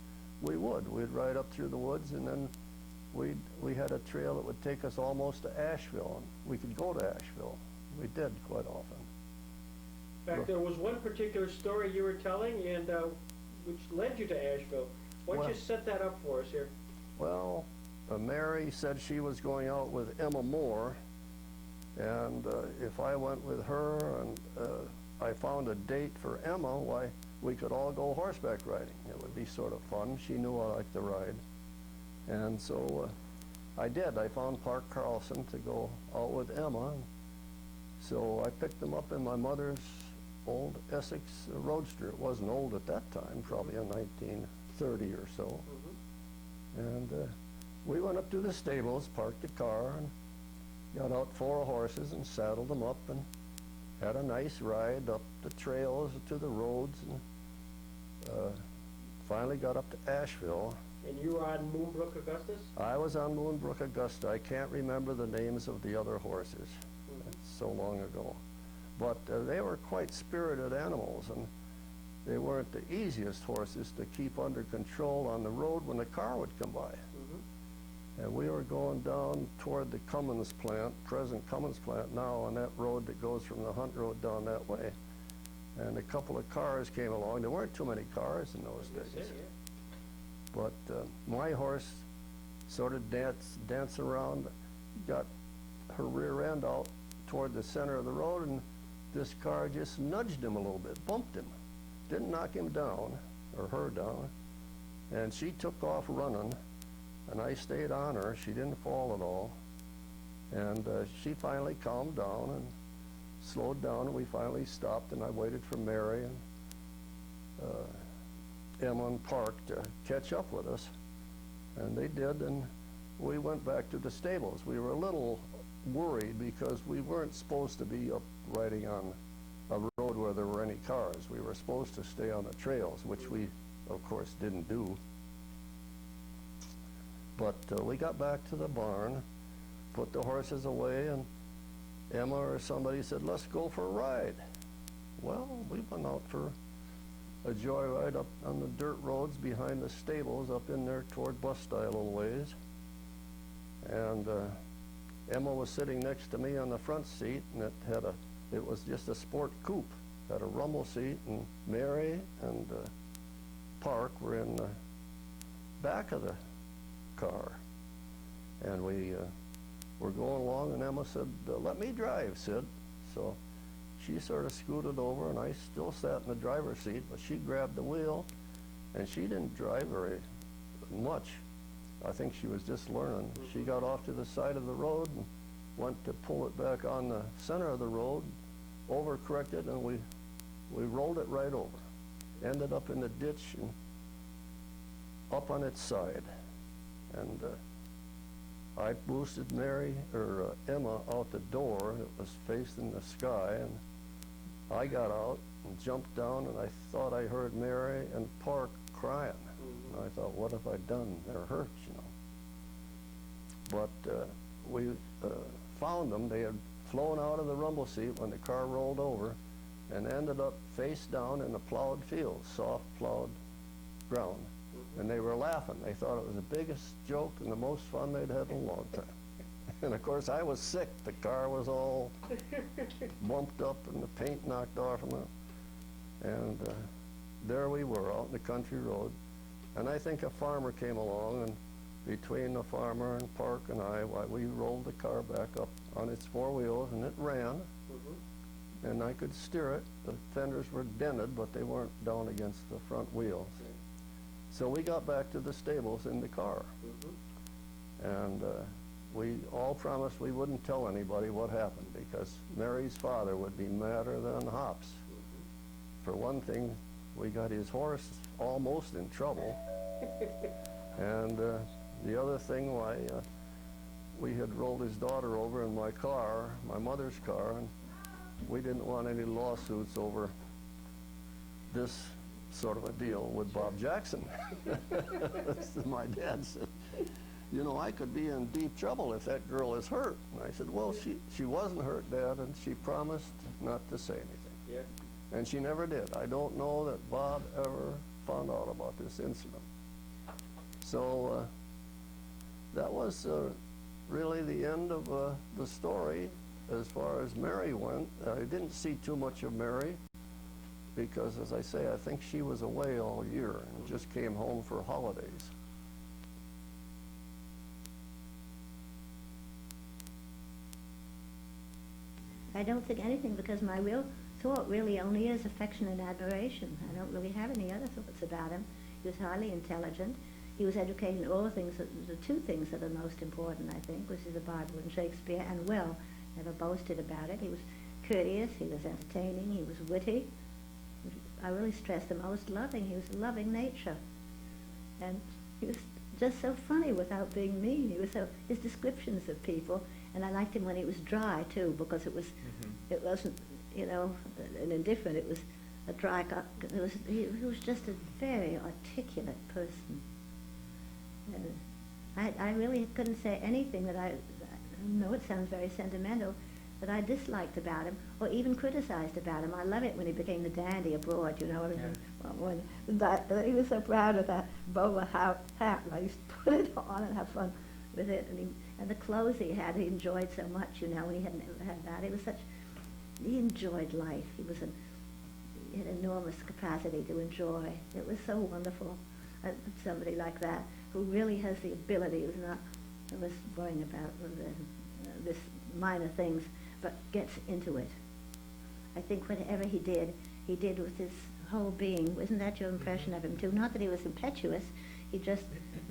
Speaker 12: we would. We'd ride up through the woods, and then we had a trail that would take us almost to Asheville, and we could go to Asheville. We did quite often.
Speaker 2: In fact, there was one particular story you were telling, and which led you to Asheville. Why don't you set that up for us here?
Speaker 12: Well, Mary said she was going out with Emma Moore, and if I went with her and I found a date for Emma, why, we could all go horseback riding. It would be sort of fun. She knew I liked to ride. And so I did. I found Park Carlson to go out with Emma. So I picked them up in my mother's old Essex Roadster. It wasn't old at that time, probably in 1930 or so. And we went up to the stables, parked the car, and got out 4 horses and saddled them up and had a nice ride up the trails to the roads, and finally got up to Asheville.
Speaker 2: And you were on Moonbrook Augustus?
Speaker 12: I was on Moonbrook Augusta. I can't remember the names of the other horses. That's so long ago. But they were quite spirited animals, and they weren't the easiest horses to keep under control on the road when the car would come by. And we were going down toward the Cummins plant, present Cummins plant now, on that road that goes from the Hunt Road down that way. And a couple of cars came along. There weren't too many cars in those days. But my horse sort of danced around, got her rear end out toward the center of the road, and this car just nudged him a little bit, bumped him. Didn't knock him down, or her down. And she took off running. And I stayed on her. She didn't fall at all. And she finally calmed down and slowed down, and we finally stopped, and I waited for Mary and Emma and Park to catch up with us. And they did, and we went back to the stables. We were a little worried because we weren't supposed to be up riding on a road where there were any cars. We were supposed to stay on the trails, which we, of course, didn't do. But we got back to the barn, put the horses away, and Emma or somebody said, let's go for a ride. Well, we went out for a joyride up on the dirt roads behind the stables up in there toward Bustile a little ways. And Emma was sitting next to me on the front seat, and it was just a sport coupe. Had a rumble seat, and Mary and Park were in the back of the car. And we were going along, and Emma said, let me drive, Sid. So she sort of scooted over, and I still sat in the driver's seat, but she grabbed the wheel, and she didn't drive very much. I think she was just learning. She got off to the side of the road and went to pull it back on the center of the road, overcorrected, and we rolled it right over. Ended up in the ditch and up on its side. And I boosted Emma out the door. It was facing the sky, and I got out and jumped down, and I thought I heard Mary and Park crying. And I thought, what have I done? They're hurt, you know. But we found them. They had flown out of the rumble seat when the car rolled over and ended up face down in a plowed field, soft plowed ground. And they were laughing. They thought it was the biggest joke and the most fun they'd had in a long time. And of course, I was sick. The car was all bumped up and the paint knocked off of it. And there we were out in the country road. And I think a farmer came along, and between the farmer and Park and I, we rolled the car back up on its 4 wheels, and it ran. and I could steer it. The fenders were dented, but they weren't down against the front wheels. So we got back to the stables in the car. And we all promised we wouldn't tell anybody what happened, because Mary's father would be madder than hops. For one thing, we got his horse almost in trouble. And the other thing, why, we had rolled his daughter over in my car, my mother's car, and we didn't want any lawsuits over this sort of a deal with Bob Jackson. My dad said, you know, I could be in deep trouble if that girl is hurt. And I said, well, she wasn't hurt, Dad, and she promised not to say anything.
Speaker 2: Yeah.
Speaker 12: And she never did. I don't know that Bob ever found out about this incident. So that was really the end of the story as far as Mary went. I didn't see too much of Mary because, as I say, I think she was away all year and just came home for holidays.
Speaker 13: I don't think anything, because my real thought really only is affection and admiration. I don't really have any other thoughts about him. He was highly intelligent. He was educated in all things, the two things that are most important, I think, which is the Bible and Shakespeare, and well, never boasted about it. He was courteous, he was entertaining, he was witty. I really stress the most loving. He was a loving nature. And he was just so funny without being mean. He was so, his descriptions of people, and I liked him when he was dry too, because it was, it wasn't, you know, an indifferent, it was a dry, he was just a very articulate person. And I really couldn't say anything that I know it sounds very sentimental, that I disliked about him, or even criticized about him. I love it when he became the dandy abroad, you know. When he was so proud of that boa hat, and I used to put it on and have fun with it. And the clothes he had, he enjoyed so much, you know, when he hadn't ever had that. He enjoyed life. He had enormous capacity to enjoy. It was so wonderful. Somebody like that, who really has the ability, who's not always worrying about this minor things, but gets into it. I think whatever he did with his whole being. Isn't that your impression of him too? Not that he was impetuous, he just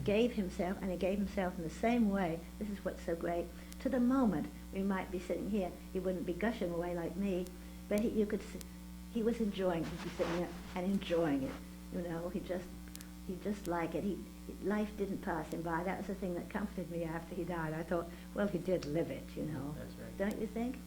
Speaker 13: gave himself, and he gave himself in the same way, this is what's so great, to the moment. We might be sitting here, he wouldn't be gushing away like me, but you could see, he was enjoying it, he'd be sitting there and enjoying it, you know. He just liked it. Life didn't pass him by. That was the thing that comforted me after he died. I thought, well, he did live it, you know.
Speaker 2: That's right.
Speaker 13: Don't you think?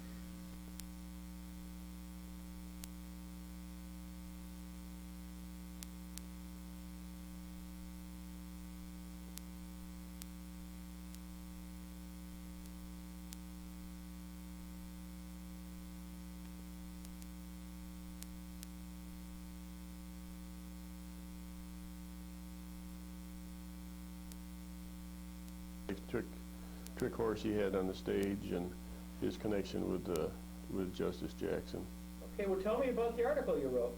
Speaker 14: Trick horse he had on the stage, and his connection with Justice Jackson.
Speaker 2: Okay, well, tell me about the article you wrote.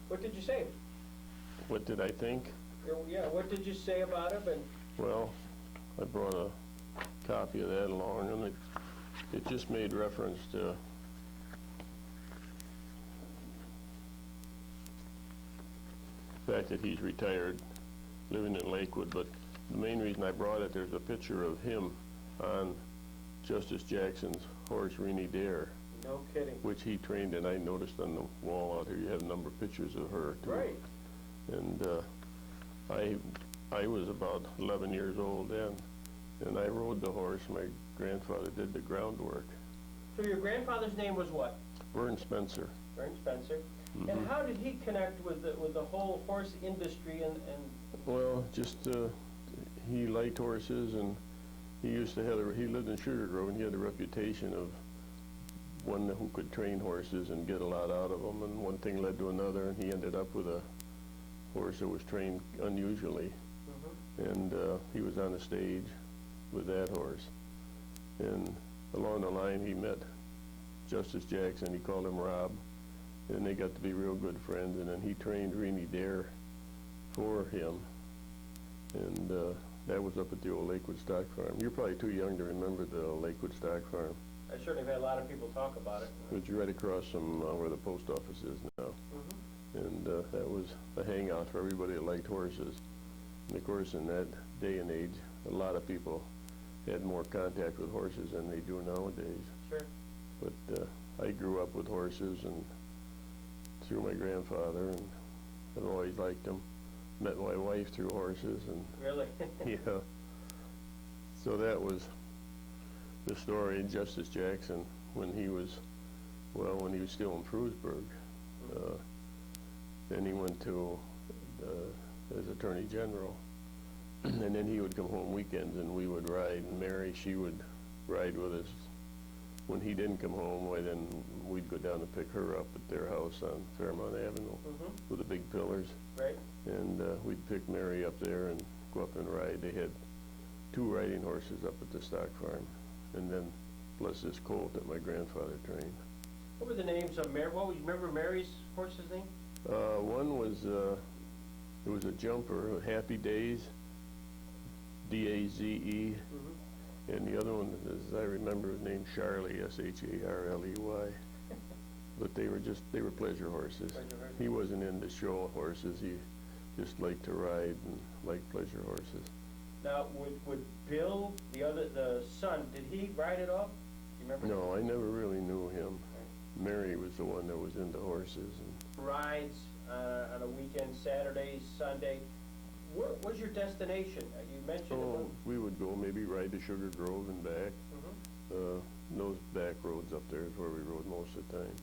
Speaker 2: What did you say?
Speaker 14: What did I think?
Speaker 2: Yeah, what did you say about him? And
Speaker 14: Well, I brought a copy of that along, and it just made reference to the fact that he's retired, living in Lakewood, but the main reason I brought it, there's a picture of him on Justice Jackson's horse, Renee Dare,
Speaker 2: no kidding.
Speaker 14: which he trained, and I noticed on the wall out here, you have a number of pictures of her, too.
Speaker 2: Right.
Speaker 14: And I was about 11 years old then, and I rode the horse. My grandfather did the groundwork.
Speaker 2: So your grandfather's name was what?
Speaker 14: Vern Spencer.
Speaker 2: Vern Spencer. And how did he connect with the whole horse industry and
Speaker 14: Well, just he liked horses, and he used to he lived in Sugar Grove, and he had a reputation of one who could train horses and get a lot out of them, and one thing led to another, and he ended up with a horse that was trained unusually, and he was on the stage with that horse, and along the line he met Justice Jackson. He called him Rob, and they got to be real good friends, and then he trained Renee Dare for him, and that was up at the old Lakewood Stock Farm. You're probably too young to remember the Lakewood Stock Farm.
Speaker 2: I certainly have had a lot of people talk about it.
Speaker 14: It's right across from where the post office is now. And that was a hangout for everybody that liked horses. And of course, in that day and age, a lot of people had more contact with horses than they do nowadays.
Speaker 2: Sure.
Speaker 14: But I grew up with horses and through my grandfather, and I've always liked them. Met my wife through horses, and
Speaker 2: Really?
Speaker 14: yeah. So that was the story. Justice Jackson, when he was still in Frewsburg, then he went to as Attorney General, and then he would come home weekends, and we would ride. And Mary, she would ride with us. When he didn't come home, why then we'd go down to pick her up at their house on Fairmount Avenue with the big pillars.
Speaker 2: Right.
Speaker 14: And we'd pick Mary up there and go up and ride. They had 2 riding horses up at the stock farm, and then plus this colt that my grandfather trained.
Speaker 2: What were the names of Mary? What was, remember Mary's horse's name?
Speaker 14: One was, it was a jumper, Happy Days, D-A-Z-E, and the other one, as I remember, was named Charlie, S-H-A-R-L-E-Y. But they were pleasure horses. He wasn't into show horses. He just liked to ride and liked pleasure horses.
Speaker 2: Now, would Bill, the son, did he ride at all? Do you remember?
Speaker 14: No, I never really knew him. Mary was the one that was into horses. And
Speaker 2: Rides on a weekend, Saturday, Sunday. What was your destination? You mentioned
Speaker 14: we would go maybe ride to Sugar Grove and back. Those back roads up there is where we rode most of the time.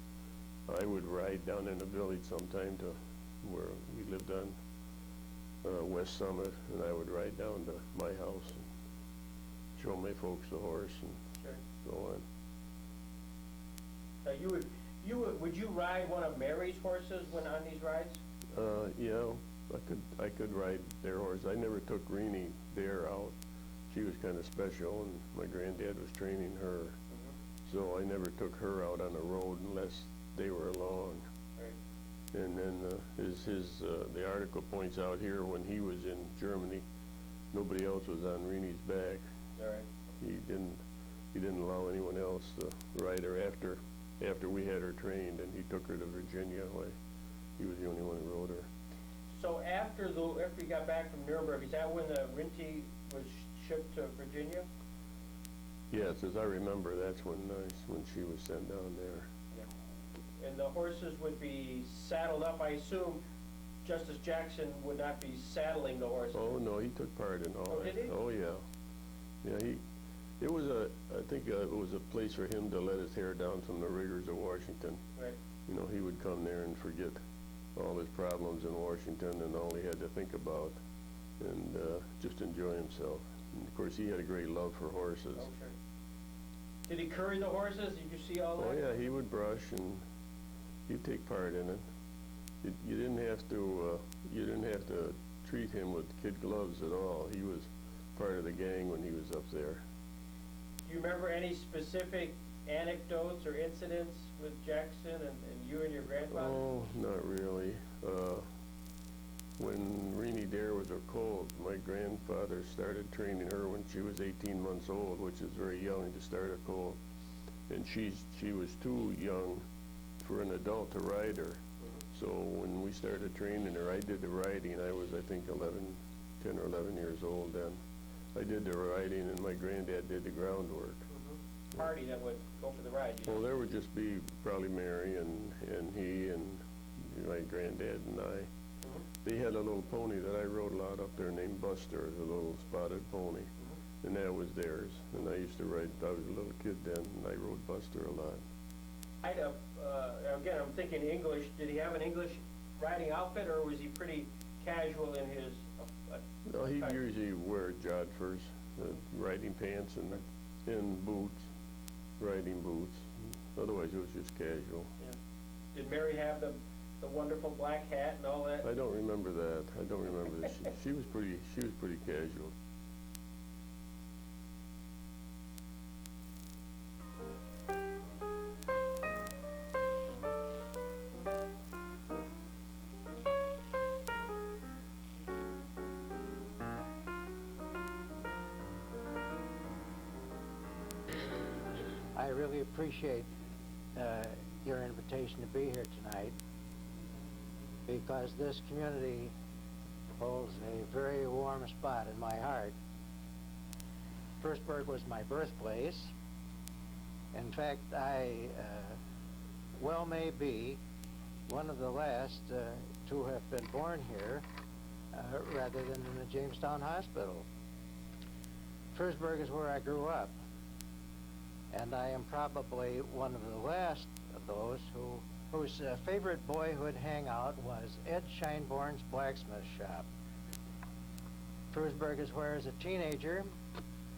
Speaker 14: I would ride down in the village sometime to where we lived on West Summit, and I would ride down to my house and show my folks the horse and go on.
Speaker 2: Now would you ride one of Mary's horses when on these rides?
Speaker 14: Yeah, I could ride their horse. I never took Renee Dare out. She was kind of special, and my granddad was training her, so I never took her out on the road unless they were along.
Speaker 2: Right.
Speaker 14: And then the article points out here when he was in Germany, nobody else was on Renee's back.
Speaker 2: All right.
Speaker 14: He didn't allow anyone else to ride her after we had her trained, and he took her to Virginia. He was the only one who rode her.
Speaker 2: So after you got back from Nuremberg, is that when the Rinty was shipped to Virginia?
Speaker 14: Yes, as I remember, that's when she was sent down there.
Speaker 2: And the horses would be saddled up. I assume Justice Jackson would not be saddling the horses.
Speaker 14: Oh no, he took part in all that.
Speaker 2: Did he?
Speaker 14: Oh yeah, yeah. I think it was a place for him to let his hair down from the rigors of Washington.
Speaker 2: Right.
Speaker 14: You know, he would come there and forget all his problems in Washington and all he had to think about, and just enjoy himself. And of course, he had a great love for horses.
Speaker 2: Okay. Did he curry the horses? Did you see all that?
Speaker 14: Oh yeah, he would brush and he'd take part in it. You didn't have to treat him with kid gloves at all. He was part of the gang when he was up there.
Speaker 2: Do you remember any specific anecdotes or incidents with Jackson and you and your grandfather?
Speaker 14: Oh, not really. When Renee Dare was a colt, my grandfather started training her when she was 18 months old, which is very young to start a colt. And she was too young for an adult to ride her. So when we started training her, I did the riding. I was, I think, 10 or 11 years old then. I did the riding, and my granddad did the groundwork.
Speaker 2: Party that would go for the ride?
Speaker 14: Well, there would just be probably Mary and he and my granddad and I. They had a little pony that I rode a lot up there named Buster, a little spotted pony, and that was theirs. And I used to ride, I was a little kid then, and I rode Buster a lot.
Speaker 2: Again, I'm thinking English. Did he have an English riding outfit, or was he pretty casual in his...
Speaker 14: No, he usually wear jodhpurs, riding pants and boots, riding boots. Otherwise, it was just casual.
Speaker 2: Yeah. Did Mary have the wonderful black hat and all that?
Speaker 14: I don't remember that. I don't remember that. She was pretty casual.
Speaker 3: I really appreciate your invitation to be here tonight, because this community holds a very warm spot in my heart. Fürstburg was my birthplace. In fact, I well may be one of the last to have been born here rather than in the Jamestown Hospital. Fürstburg is where I grew up, and I am probably one of the last of those whose favorite boyhood hangout was Ed Scheinborn's blacksmith shop. Fürstburg is where, as a teenager,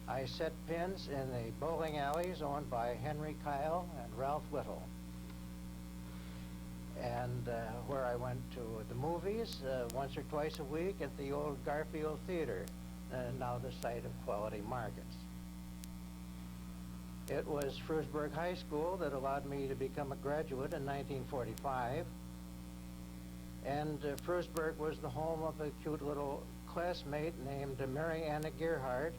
Speaker 3: I set pins in the bowling alleys owned by Henry Kyle and Ralph Whittle, and where I went to the movies once or twice a week at the old Garfield Theater, now the site of Quality Markets. It was Fürstburg High School that allowed me to become a graduate in 1945, and Fürstburg was the home of a cute little classmate named Mary Anna Gerhardt,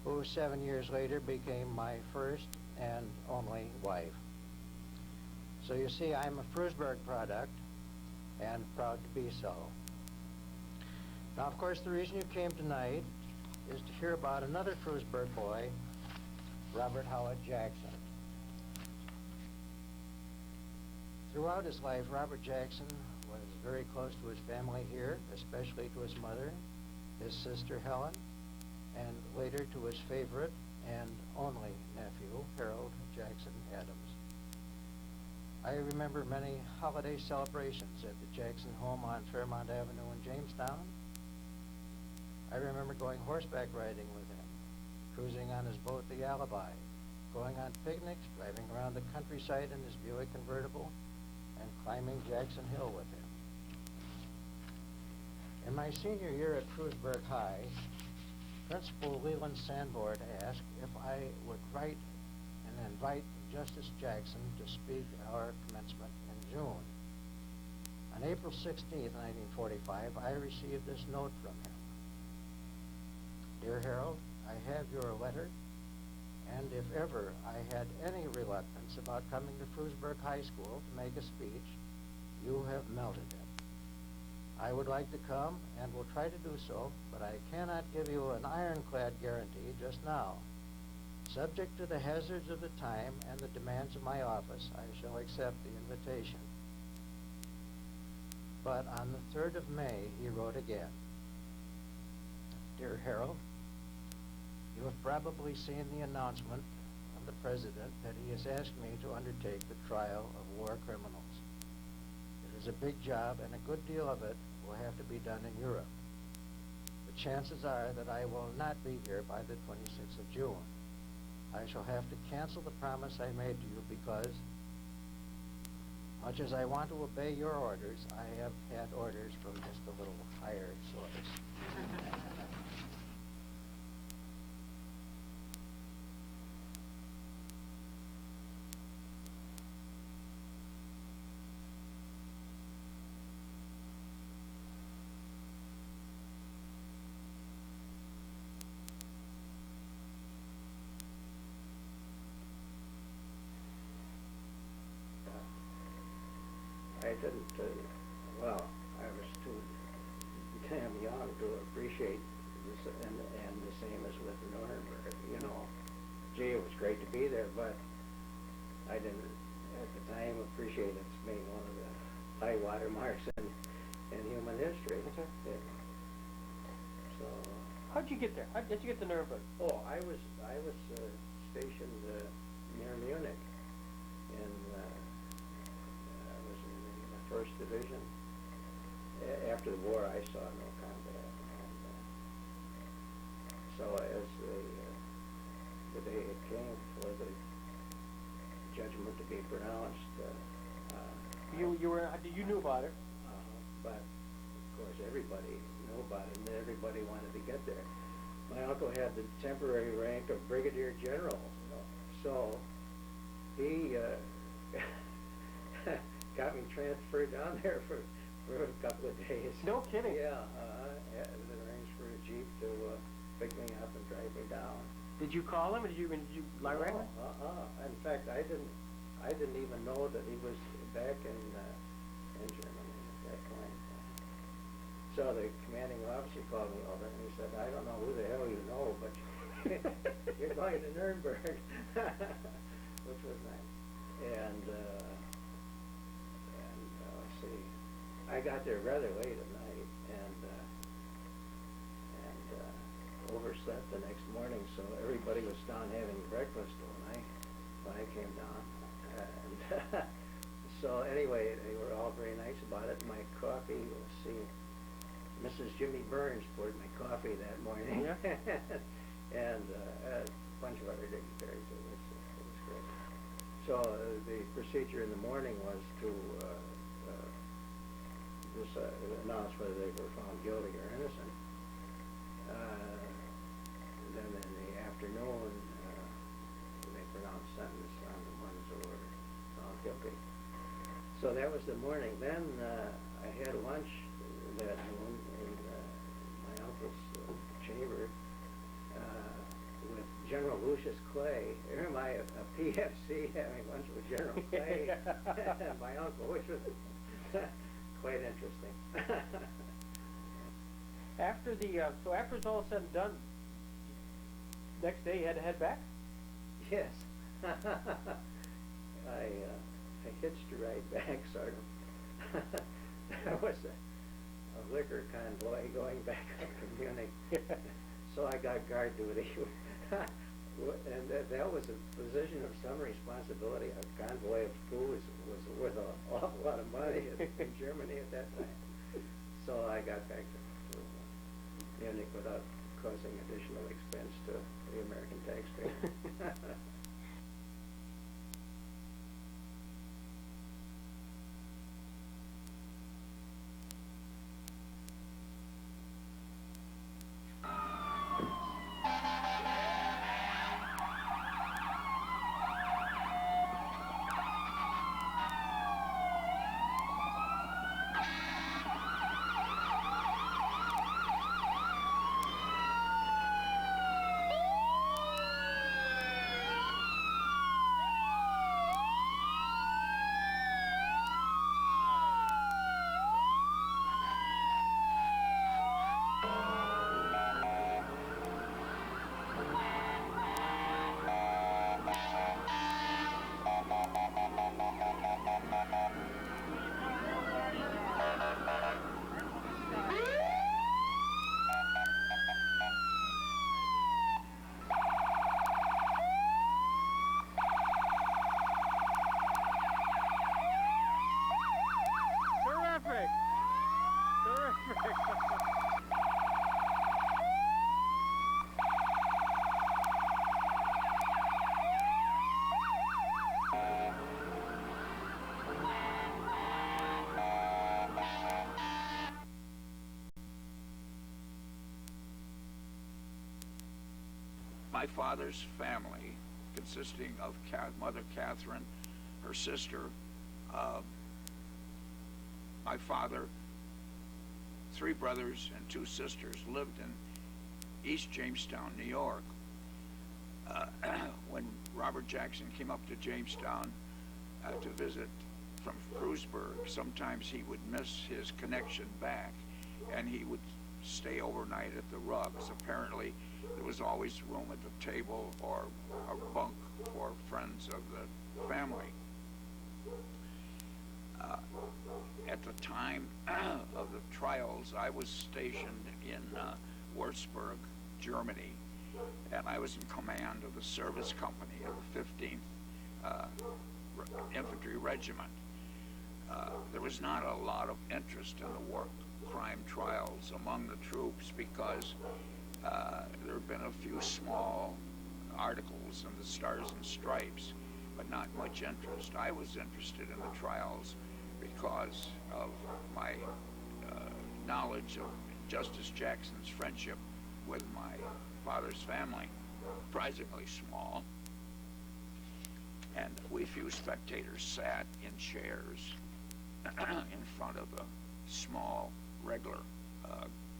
Speaker 3: who 7 years later became my first and only wife. So you see, I'm a Fürstburg product, and proud to be so. Now, of course, the reason you came tonight is to hear about another Fürstburg boy, Robert Howard Jackson. Throughout his life, Robert Jackson was very close to his family here, especially to his mother, his sister Helen, and later to his favorite and only nephew, Harold Jackson Adams. I remember many holiday celebrations at the Jackson home on Fairmount Avenue in Jamestown. I remember going horseback riding with him, cruising on his boat, the Alibi, going on picnics, driving around the countryside in his Buick convertible, and climbing Jackson Hill with him. In my senior year at Fürstburg High, Principal Leland Sandborn asked if I would write and invite Justice Jackson to speak at our commencement in June. On April 16, 1945, I received this note from him. Dear Harold, I have your letter, and if ever I had any reluctance about coming to Fürstburg High School to make a speech, you have melted it. I would like to come and will try to do so, but I cannot give you an ironclad guarantee just now. Subject to the hazards of the time and the demands of my office, I shall accept the invitation. But on the 3rd of May, he wrote again. Dear Harold, you have probably seen the announcement of the President that he has asked me to undertake the trial of war criminals. It is a big job, and a good deal of it will have to be done in Europe. The chances are that I will not be here by the 26th of June. I shall have to cancel the promise I made to you because, much as I want to obey your orders, I have had orders from just a little higher source. I didn't, well, I was too damn young to appreciate this, and the same as with Nuremberg, you know. Gee, it was great to be there, but I didn't, at the time, appreciate it as being one of the high water marks in human history. Yeah. So.
Speaker 2: How'd you get there? How did you get to Nuremberg?
Speaker 3: Oh, I was stationed near Munich in. First Division. After the war, I saw no combat, and so as the day it came for the judgment to be pronounced,
Speaker 2: you knew about it,
Speaker 3: but of course everybody knew about it, and everybody wanted to get there. My uncle had the temporary rank of Brigadier General, so he got me transferred down there for a couple of days.
Speaker 2: No kidding.
Speaker 3: Yeah, they arranged for a Jeep to pick me up and drive me down.
Speaker 2: Did you call him? Did you write him?
Speaker 3: In fact, I didn't even know that he was back in Germany at that point. So the commanding officer called me over and he said, I don't know who the hell you know, but you're going to Nuremberg, which was nice. And let's see, I got there rather late at night and overslept the next morning, so everybody was down having breakfast when I came down. And so anyway, they were all very nice about it. My coffee, let's see, Mrs. Jimmy Burns poured my coffee that morning.
Speaker 2: Yeah.
Speaker 3: And a bunch of other dignitaries. It was great. So the procedure in the morning was to announce whether they were found guilty or innocent. Then in the afternoon, they pronounced sentence on the ones who were found guilty. So that was the morning. Then I had lunch that noon in my uncle's chamber with General Lucius Clay. Here am I, a PFC, having lunch with General Clay and my uncle, which was quite interesting.
Speaker 2: After so after it's all said and done, next day you had to head back?
Speaker 3: Yes. I hitched a ride back, sort of. There was a liquor convoy going back up to Munich. So I got guard duty. And that was a position of some responsibility. A convoy of fools was worth an awful lot of money in Germany at that time. So I got back to Munich without causing additional expense to the American taxpayer.
Speaker 15: My father's family, consisting of Mother Catherine, her sister, my father, 3 brothers and 2 sisters lived in East Jamestown, New York. When Robert Jackson came up to Jamestown to visit from Frewsburg, sometimes he would miss his connection back and he would stay overnight at the Rugs. Apparently there was always room at the table or a bunk for friends of the family. At the time of the trials, I was stationed in Würzburg, Germany, and I was in command of the service company of the 15th Infantry Regiment. There was not a lot of interest in the war crime trials among the troops because there had been a few small articles in the Stars and Stripes, but not much interest. I was interested in the trials because of my knowledge of Justice Jackson's friendship with my father's family, surprisingly small. And we few spectators sat in chairs in front of a small, regular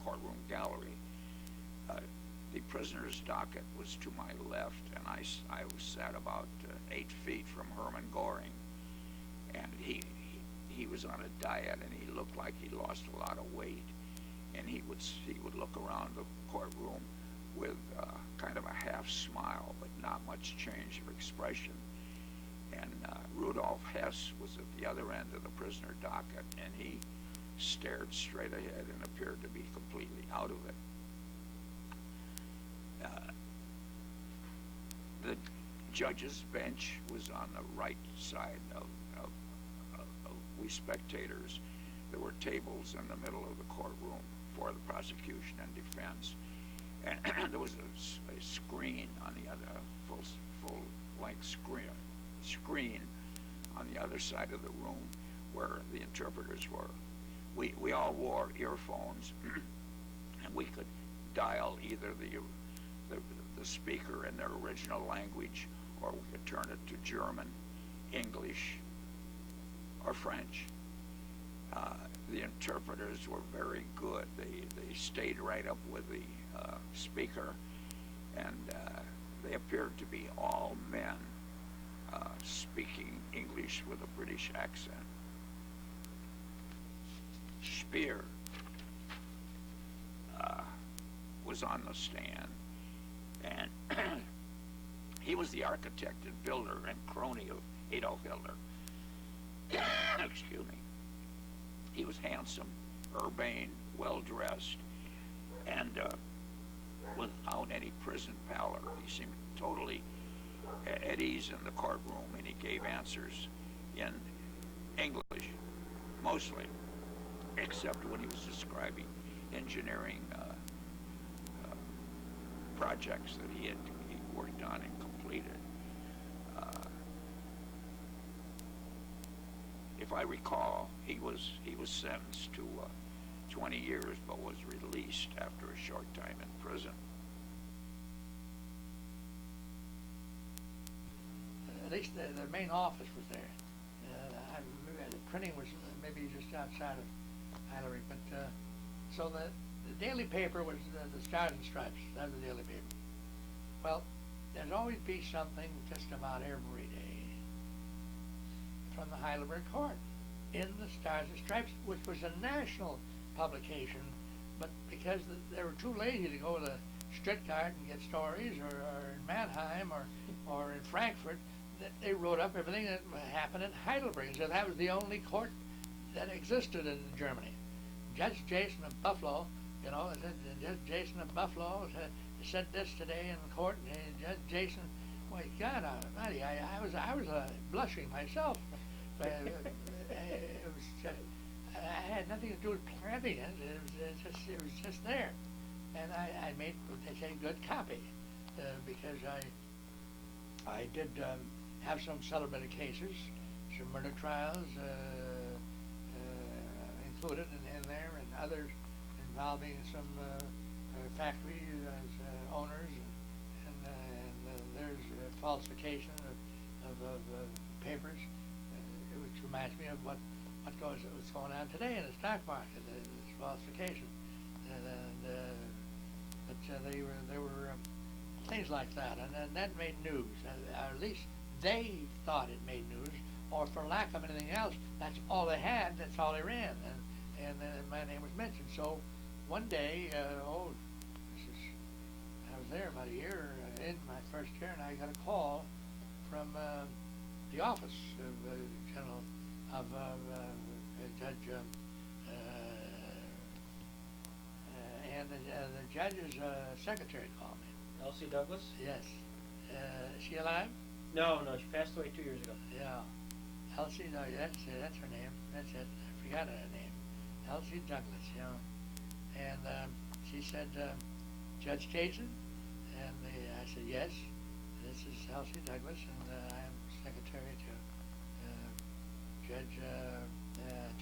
Speaker 15: courtroom gallery. The prisoner's docket was to my left, and I was sat about 8 feet from Herman Goring, and he was on a diet, and he looked like he lost a lot of weight, and he would look around the courtroom with kind of a half smile, but not much change of expression. And Rudolph Hess was at the other end of the prisoner docket, and he stared straight ahead and appeared to be completely out of it. The judge's bench was on the right side of we spectators. There were tables in the middle of the courtroom for the prosecution and defense, and there was a screen on the other, full-length screen on the other side of the room where the interpreters were. We all wore earphones, and we could dial either the speaker in their original language, or we could turn it to German, English, or French. The interpreters were very good. They stayed right up with the speaker, and they appeared to be all men speaking English with a British accent. Speer was on the stand, and he was the architect and builder and crony of Adolf Hitler. Excuse me. He was handsome, urbane, well-dressed, and without any prison pallor. He seemed totally at ease in the courtroom, and he gave answers in English, mostly, except when he was describing engineering projects that he worked on and completed. If I recall, he was sentenced to 20 years, but was released after a short time in prison.
Speaker 16: At least the main office was there. The printing was maybe just outside of Hillary, but so the daily paper was the Stars and Stripes. That was the daily paper. Well, there'd always be something just about every day from the Heidelberg Court in the Stars and Stripes, which was a national publication, but because they were too lazy to go to Stuttgart and get stories, or in Mannheim, or in Frankfurt, they wrote up everything that happened in Heidelberg. So that was the only court that existed in Germany. Judge Jason of Buffalo, Judge Jason of Buffalo said this today in the court, and Judge Jason, well, God almighty, I was blushing myself. It was just, I had nothing to do with planning it. It was just there, and I made what they say good copy, because I did have some celebrated cases, some murder trials included in there, and others involving some factory owners, and there's falsification of papers, which reminds me of what's going on today in the stock market, this falsification, but there were things like that, and that made news, or at least they thought it made news, or for lack of anything else, that's all they had, that's all they ran, and my name was mentioned. So one day, I was there about a year in my first year, and I got a call from the office of Judge, and the judge's secretary called me.
Speaker 2: Elsie Douglas?
Speaker 16: Yes. Is she alive?
Speaker 2: No, she passed away 2 years ago.
Speaker 16: Yeah. Elsie, no, that's her name. That's it. I forgot her name. Elsie Douglas, And she said, Judge Jason? And I said, yes, this is Elsie Douglas, and I'm secretary to Judge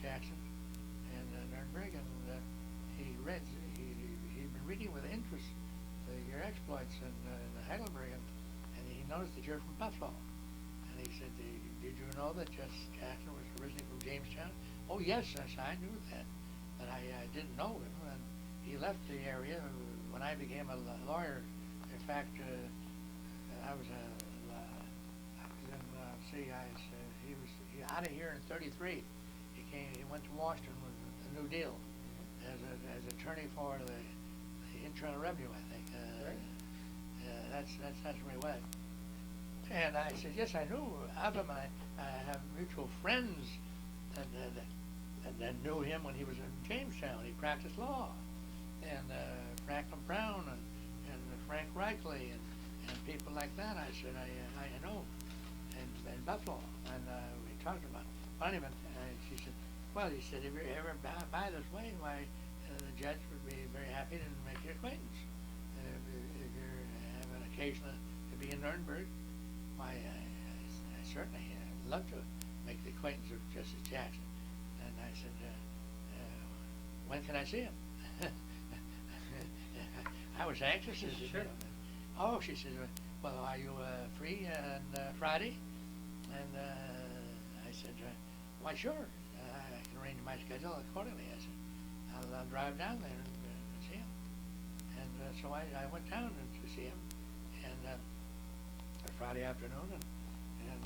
Speaker 16: Jackson and Nuremberg, and he'd been reading with interest your exploits in Heidelberg, and he noticed that you're from Buffalo. And he said, did you know that Judge Jackson was originally from Jamestown? Oh, yes, I knew that. But I didn't know him, and he left the area when I became a lawyer, in fact, I was in, he was out of here in '33. He went to Washington with a New Deal as attorney for the Internal Revenue, I think. That's where he went. And I said, yes, I knew of him. I have mutual friends that knew him when he was in Jamestown. He practiced law. And Franklin Brown and Frank Reichley and people like that. I said, I know. And Buffalo. And we talked about it. Funny, but she said, well, he said, if you ever by this way, why, the judge would be very happy to make your acquaintance. If you have an occasion to be in Nuremberg, why, I certainly love to make the acquaintance of Justice Jackson. And I said, when can I see him? I was anxious.
Speaker 2: Sure.
Speaker 16: Oh, she said, well, are you free on Friday? And I said, why, sure. I can arrange my schedule accordingly. I said, I'll drive down there and see him. And so I went down to see him, and Friday afternoon, and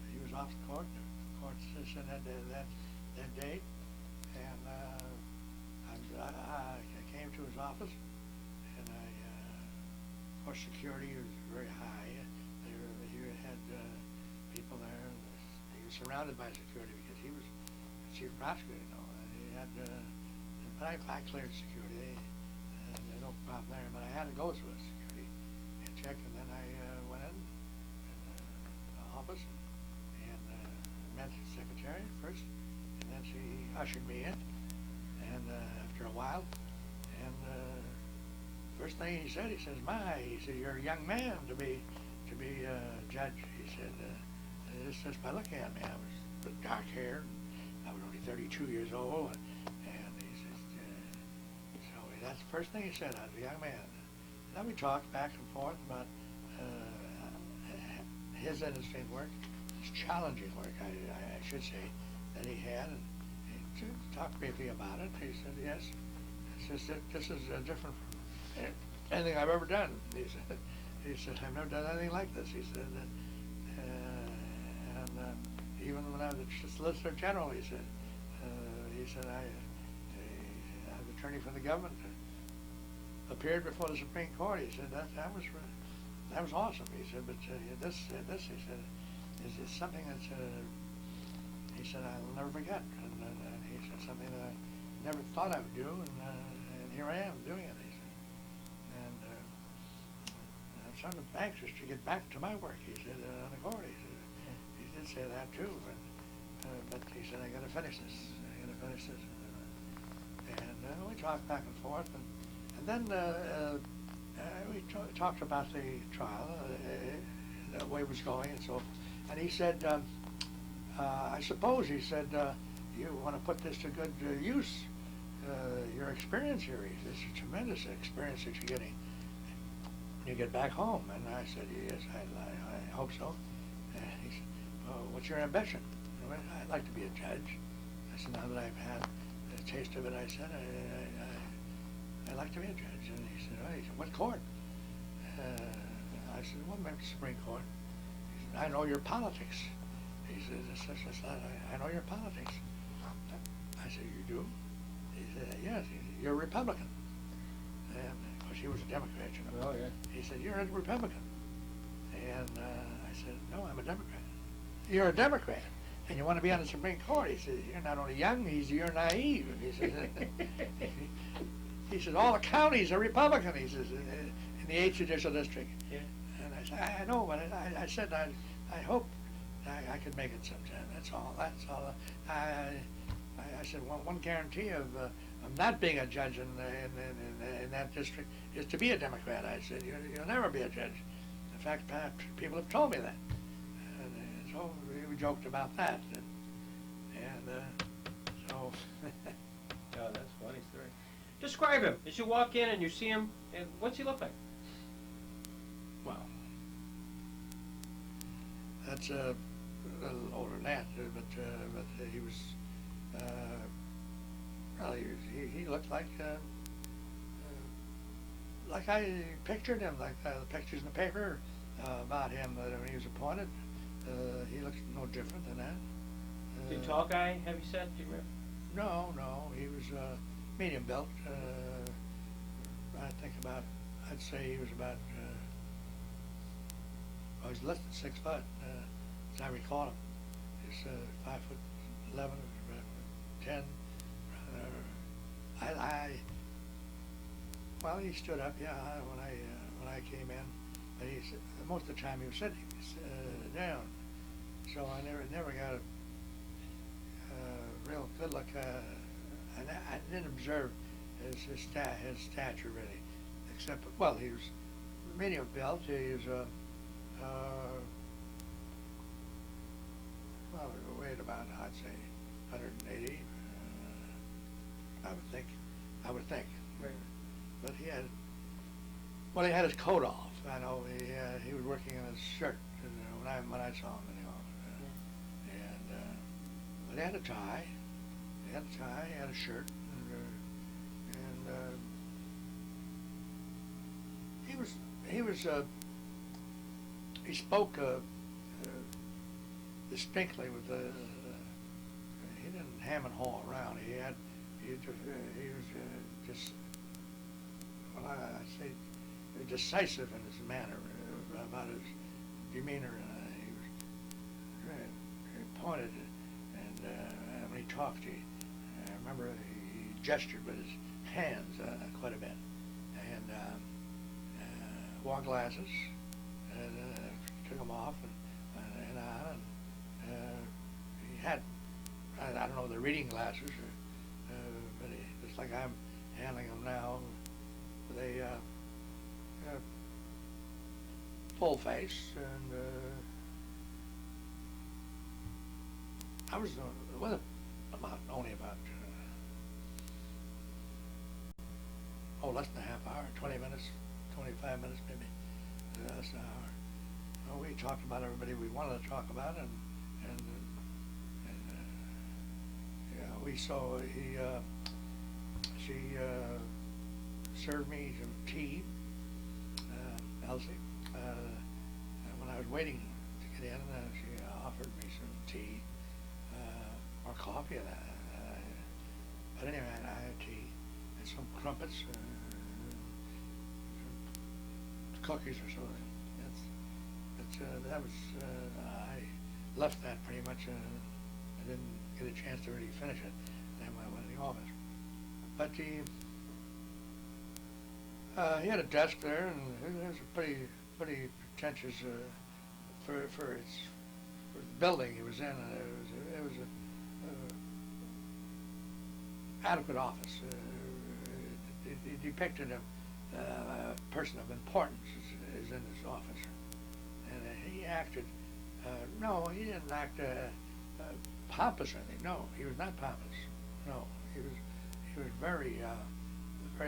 Speaker 16: he was off the court. The court session had that date, and I came to his office, and of course, security was very high. He had people there. He was surrounded by security because he was the chief prosecutor, you know. And he had, but I cleared security. There's no problem there. But I had to go through security and check, and then I went in the office and met the secretary first, and then she ushered me in. And after a while, and first thing he said, he says, he said, you're a young man to be a judge. He said, just by looking at me, I was with dark hair. I was only 32 years old, and he says, so that's the first thing he said. I was a young man. And then we talked back and forth about his industry work, his challenging work, I should say, that he had. And he talked briefly about it. He said, yes, this is different from anything I've ever done. He said, I've never done anything like this. He said, even when I was a Solicitor General, he said, I was attorney for the government, appeared before the Supreme Court. He said, that was awesome. He said, but this, he said, is something that's, he said, I'll never forget. And he said, something that I never thought I would do, and here I am doing it. He said, and I'm sort of anxious to get back to my work. He said, on the court. He said, he did say that too, but he said, I got to finish this. And we talked back and forth, and then we talked about the trial, the way it was going, and so. And he said, I suppose, he said, you want to put this to good use. Your experience here, this is a tremendous experience that you're getting when you get back home. And I said, yes, I hope so. And he said, well, what's your ambition? I went, I'd like to be a judge. I said, now that I've had a taste of it, I said, I'd like to be a judge. And he said, what court? I said, well, maybe the Supreme Court. He said, I know your politics. He said, I know your politics. I said, you do? He said, yes. He said, you're a Republican. And of course, he was a Democrat, you know.
Speaker 9: Oh, yeah.
Speaker 16: He said, you're a Republican. And I said, no, I'm a Democrat. You're a Democrat, and you want to be on the Supreme Court. He said, you're not only young, you're naive. He said, all the counties are Republican, he says, in the 8th Judicial District.
Speaker 2: Yeah.
Speaker 16: And I said, I know, but I said, I hope I could make it sometime. That's all. I said, one guarantee of not being a judge in that district is to be a Democrat. I said, you'll never be a judge. In fact, people have told me that. And so we joked about that. And so...
Speaker 2: Oh, that's a funny story. Describe him. As you walk in and you see him, and what's he look like?
Speaker 16: Well, that's a little older than that, but he was, well, he looked like like I pictured him, like the pictures in the paper about him when he was appointed. He looks no different than that.
Speaker 2: The tall guy, heavy set, do you remember?
Speaker 16: No, he was medium built. I'd say he was about, he was less than 6 foot, as I recall him. He's 5'11", 10. Well, he stood up, yeah, when I came in. But most of the time he was sitting down. So I never got a real good look. I didn't observe his stature really, except, well, he was medium built. He was well, he weighed about, I'd say, 180. I would think.
Speaker 2: Right.
Speaker 16: But he had his coat off. I know he was working in his shirt when I saw him in the office. But he had a tie. He had a shirt, and he spoke distinctly with he didn't ham and haw around. He was just, well, I say decisive in his manner, about his demeanor. He was very pointed, and when he talked, I remember he gestured with his hands quite a bit, and wore glasses, and took them off, and he had, I don't know, the reading glasses, but just like I'm handling them now, they full face, and I was with him only about less than a half hour, 20 minutes, 25 minutes maybe, less than an hour. Well, we talked about everybody we wanted to talk about, and we saw she served me some tea, Elsie, when I was waiting to get in. She offered me some tea or coffee, but anyway, I had tea and some crumpets, some cookies or something. That was I left that pretty much. I didn't get a chance to really finish it. Then I went to the office. But he had a desk there, and it was a pretty pretentious for the building he was in. It was a adequate office. It depicted a person of importance is in his office, and he acted. No, he didn't act pompous or anything. No, he was not pompous. No, he was very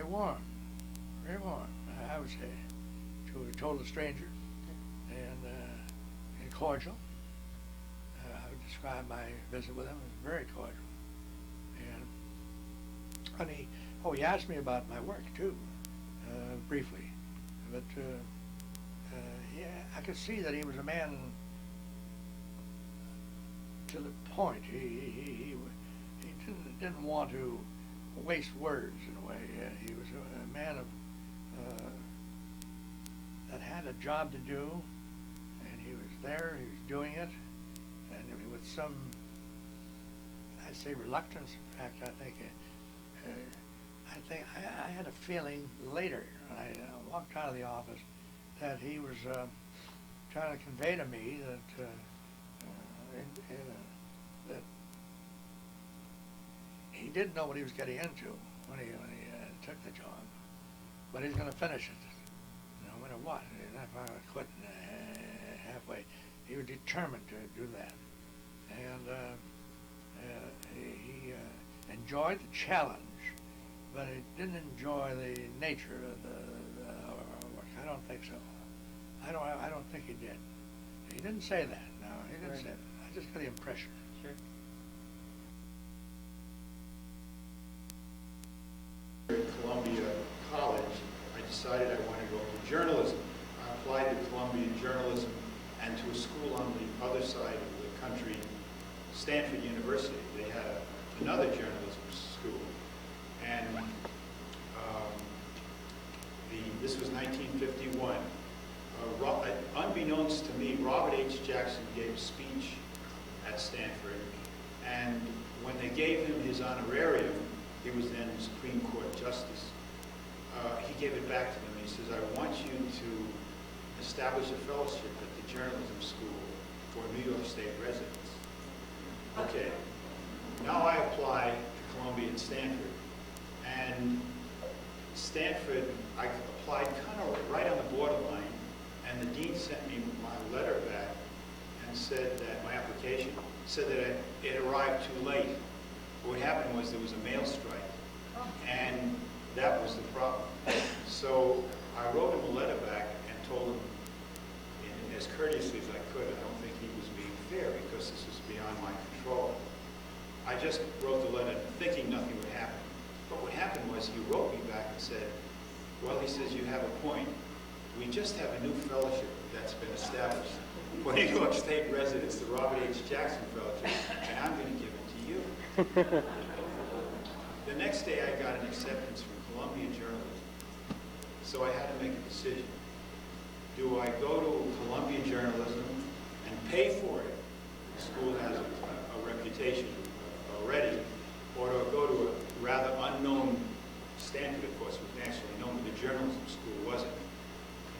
Speaker 16: warm, very warm. I would say, to a total stranger, and cordial. I would describe my visit with him as very cordial. And he asked me about my work too, briefly, but yeah, I could see that he was a man to the point. He didn't want to waste words in a way. He was a man of that had a job to do, and he was there. He was doing it, and with some, I'd say, reluctance. In fact, I think I had a feeling later when I walked out of the office that he was trying to convey to me that that he didn't know what he was getting into when he took the job, but he's going to finish it, no matter what. He's not going to quit halfway. He was determined to do that, and he enjoyed the challenge, but he didn't enjoy the nature of the work. I don't think so. I don't think he did. He didn't say that. No, he didn't say that. I just got the impression.
Speaker 2: Sure.
Speaker 17: At Columbia College, I decided I journalism and to a school on the other side of the country, Stanford University. They had another journalism school. And this was 1951. Unbeknownst to me, Robert H. Jackson gave a speech at Stanford, and when they gave him his honorarium, he was then Supreme Court Justice, he gave it back to them. He says, I want you to establish a fellowship at the journalism school for New York State residents. Okay, now I apply to Columbia and Stanford, and Stanford, I applied kind of right on the borderline, and the dean sent me my letter back and said that, my application, said that it arrived too late. What happened was there was a mail strike, and that was the problem. So I wrote him a letter back and told him, as courteously as I could, I don't think he was being fair because this is beyond my control. I just wrote the letter thinking nothing would happen. But what happened was he wrote me back and said, well, he says, you have a point. We just have a new fellowship that's been established for New York State residents, the Robert H. Jackson Fellowship, and I'm going to give it to you. The next day I got an acceptance from Columbia Journalism. So I had to make a decision. Do I go to Columbia Journalism and pay for it? The school has a reputation already. Or do I go to a rather unknown, Stanford, of course, was nationally known, but the journalism school wasn't,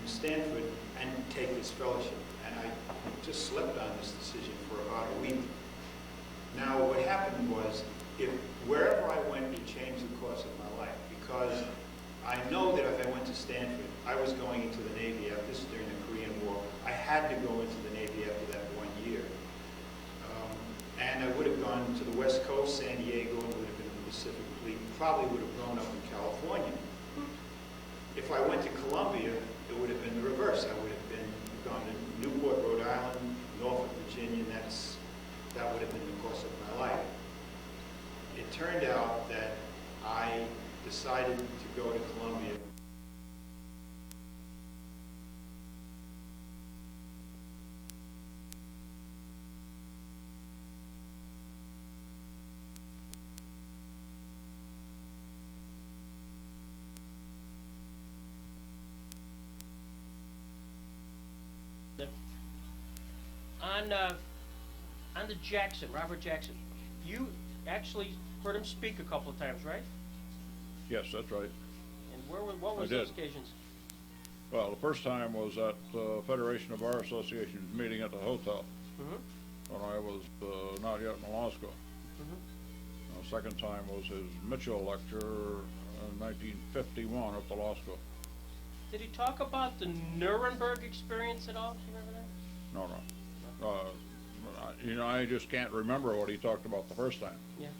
Speaker 17: in Stanford, and take this fellowship? And I just slept on this decision for about a week. Now, what happened was, if wherever I went, it changed the course of my life, because I know that if I went to Stanford, I was going into the Navy after this during the Korean War. I had to go into the Navy after that 1 year. And I would have gone to the West Coast, San Diego, and would have been in the Pacific Fleet. Probably would have grown up in California. If I went to Columbia, it would have been the reverse. I would have gone to Newport, Rhode Island, Norfolk, Virginia, and that would have been the course of my life. It turned out that I decided to go to Columbia.
Speaker 2: On the Jackson, Robert Jackson, you actually heard him speak a couple of times, right?
Speaker 18: Yes, that's right.
Speaker 2: And what was those occasions?
Speaker 18: Well, the first time was at the Federation of Bar Associations meeting at the hotel when I was not yet in law school. The second time was his Mitchell lecture in 1951 at the law school.
Speaker 2: Did he talk about the Nuremberg experience at all? Do you remember that?
Speaker 18: No. I just can't remember what he talked about the first time.
Speaker 2: Yeah.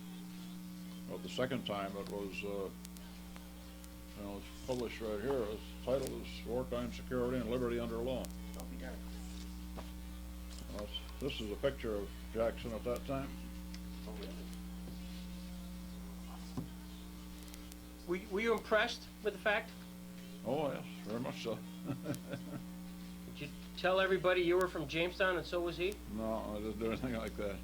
Speaker 18: But the second time it was, it's published right here. Its title is Wartime Security and Liberty Under Law.
Speaker 2: I'll be darned.
Speaker 18: This is a picture of Jackson at that time.
Speaker 2: Oh, really? Were you impressed with the fact?
Speaker 18: Oh, yes, very much so.
Speaker 2: Did you tell everybody you were from Jamestown and so was he?
Speaker 18: No, I didn't do anything like that.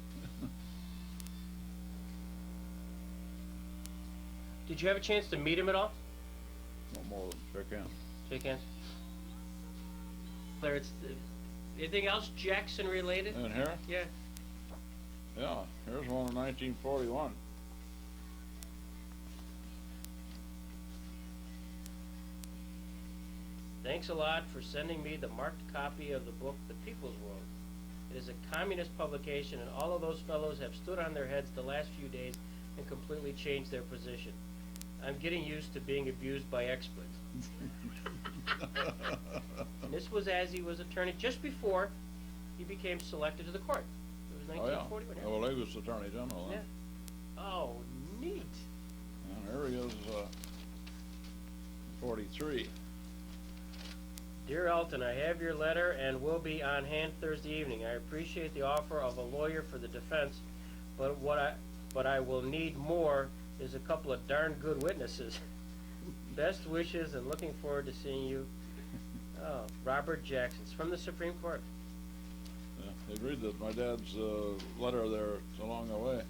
Speaker 2: Did you have a chance to meet him at all?
Speaker 18: No more than shake hands.
Speaker 2: Shake hands. Claire, anything else Jackson related?
Speaker 18: In here?
Speaker 2: Yeah.
Speaker 18: Yeah, here's one in 1941.
Speaker 2: Thanks a lot for sending me the marked copy of the book, The People's World. It is a communist publication, and all of those fellows have stood on their heads the last few days and completely changed their position. I'm getting used to being abused by experts. And this was as he was attorney, just before he became selected to the court. It was 1941.
Speaker 18: Oh, yeah. Well, he was Attorney General.
Speaker 2: Yeah. Oh, neat.
Speaker 18: And here he is, 43.
Speaker 2: Dear Elton, I have your letter and will be on hand Thursday evening. I appreciate the offer of a lawyer for the defense, but what I will need more is a couple of darn good witnesses. Best wishes and looking forward to seeing you Oh, Robert Jackson. It's from the Supreme Court.
Speaker 18: Yeah, they read that my dad's letter there along the way.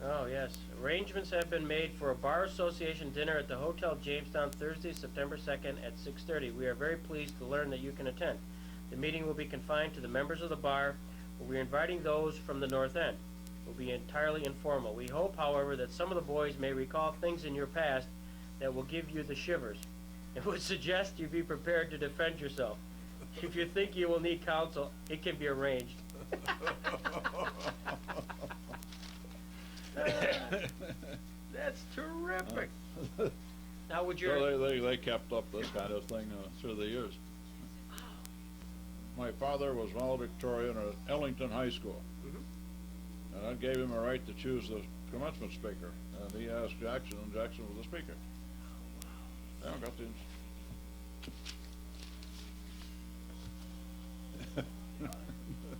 Speaker 2: Oh, yes. Arrangements have been made for a Bar Association dinner at the Hotel Jamestown Thursday, September 2nd at 6:30. We are very pleased to learn that you can attend. The meeting will be confined to the members of the bar, but we are inviting those from the North End. It will be entirely informal. We hope, however, that some of the boys may recall things in your past that will give you the shivers. It would suggest you be prepared to defend yourself. If you think you will need counsel, it can be arranged. That's terrific. Now, would your...
Speaker 18: So they kept up this kind of thing through the years. My father was valedictorian at Ellington High School. And that gave him a right to choose the commencement speaker. And he asked Jackson, and Jackson was the speaker. Yeah, got the...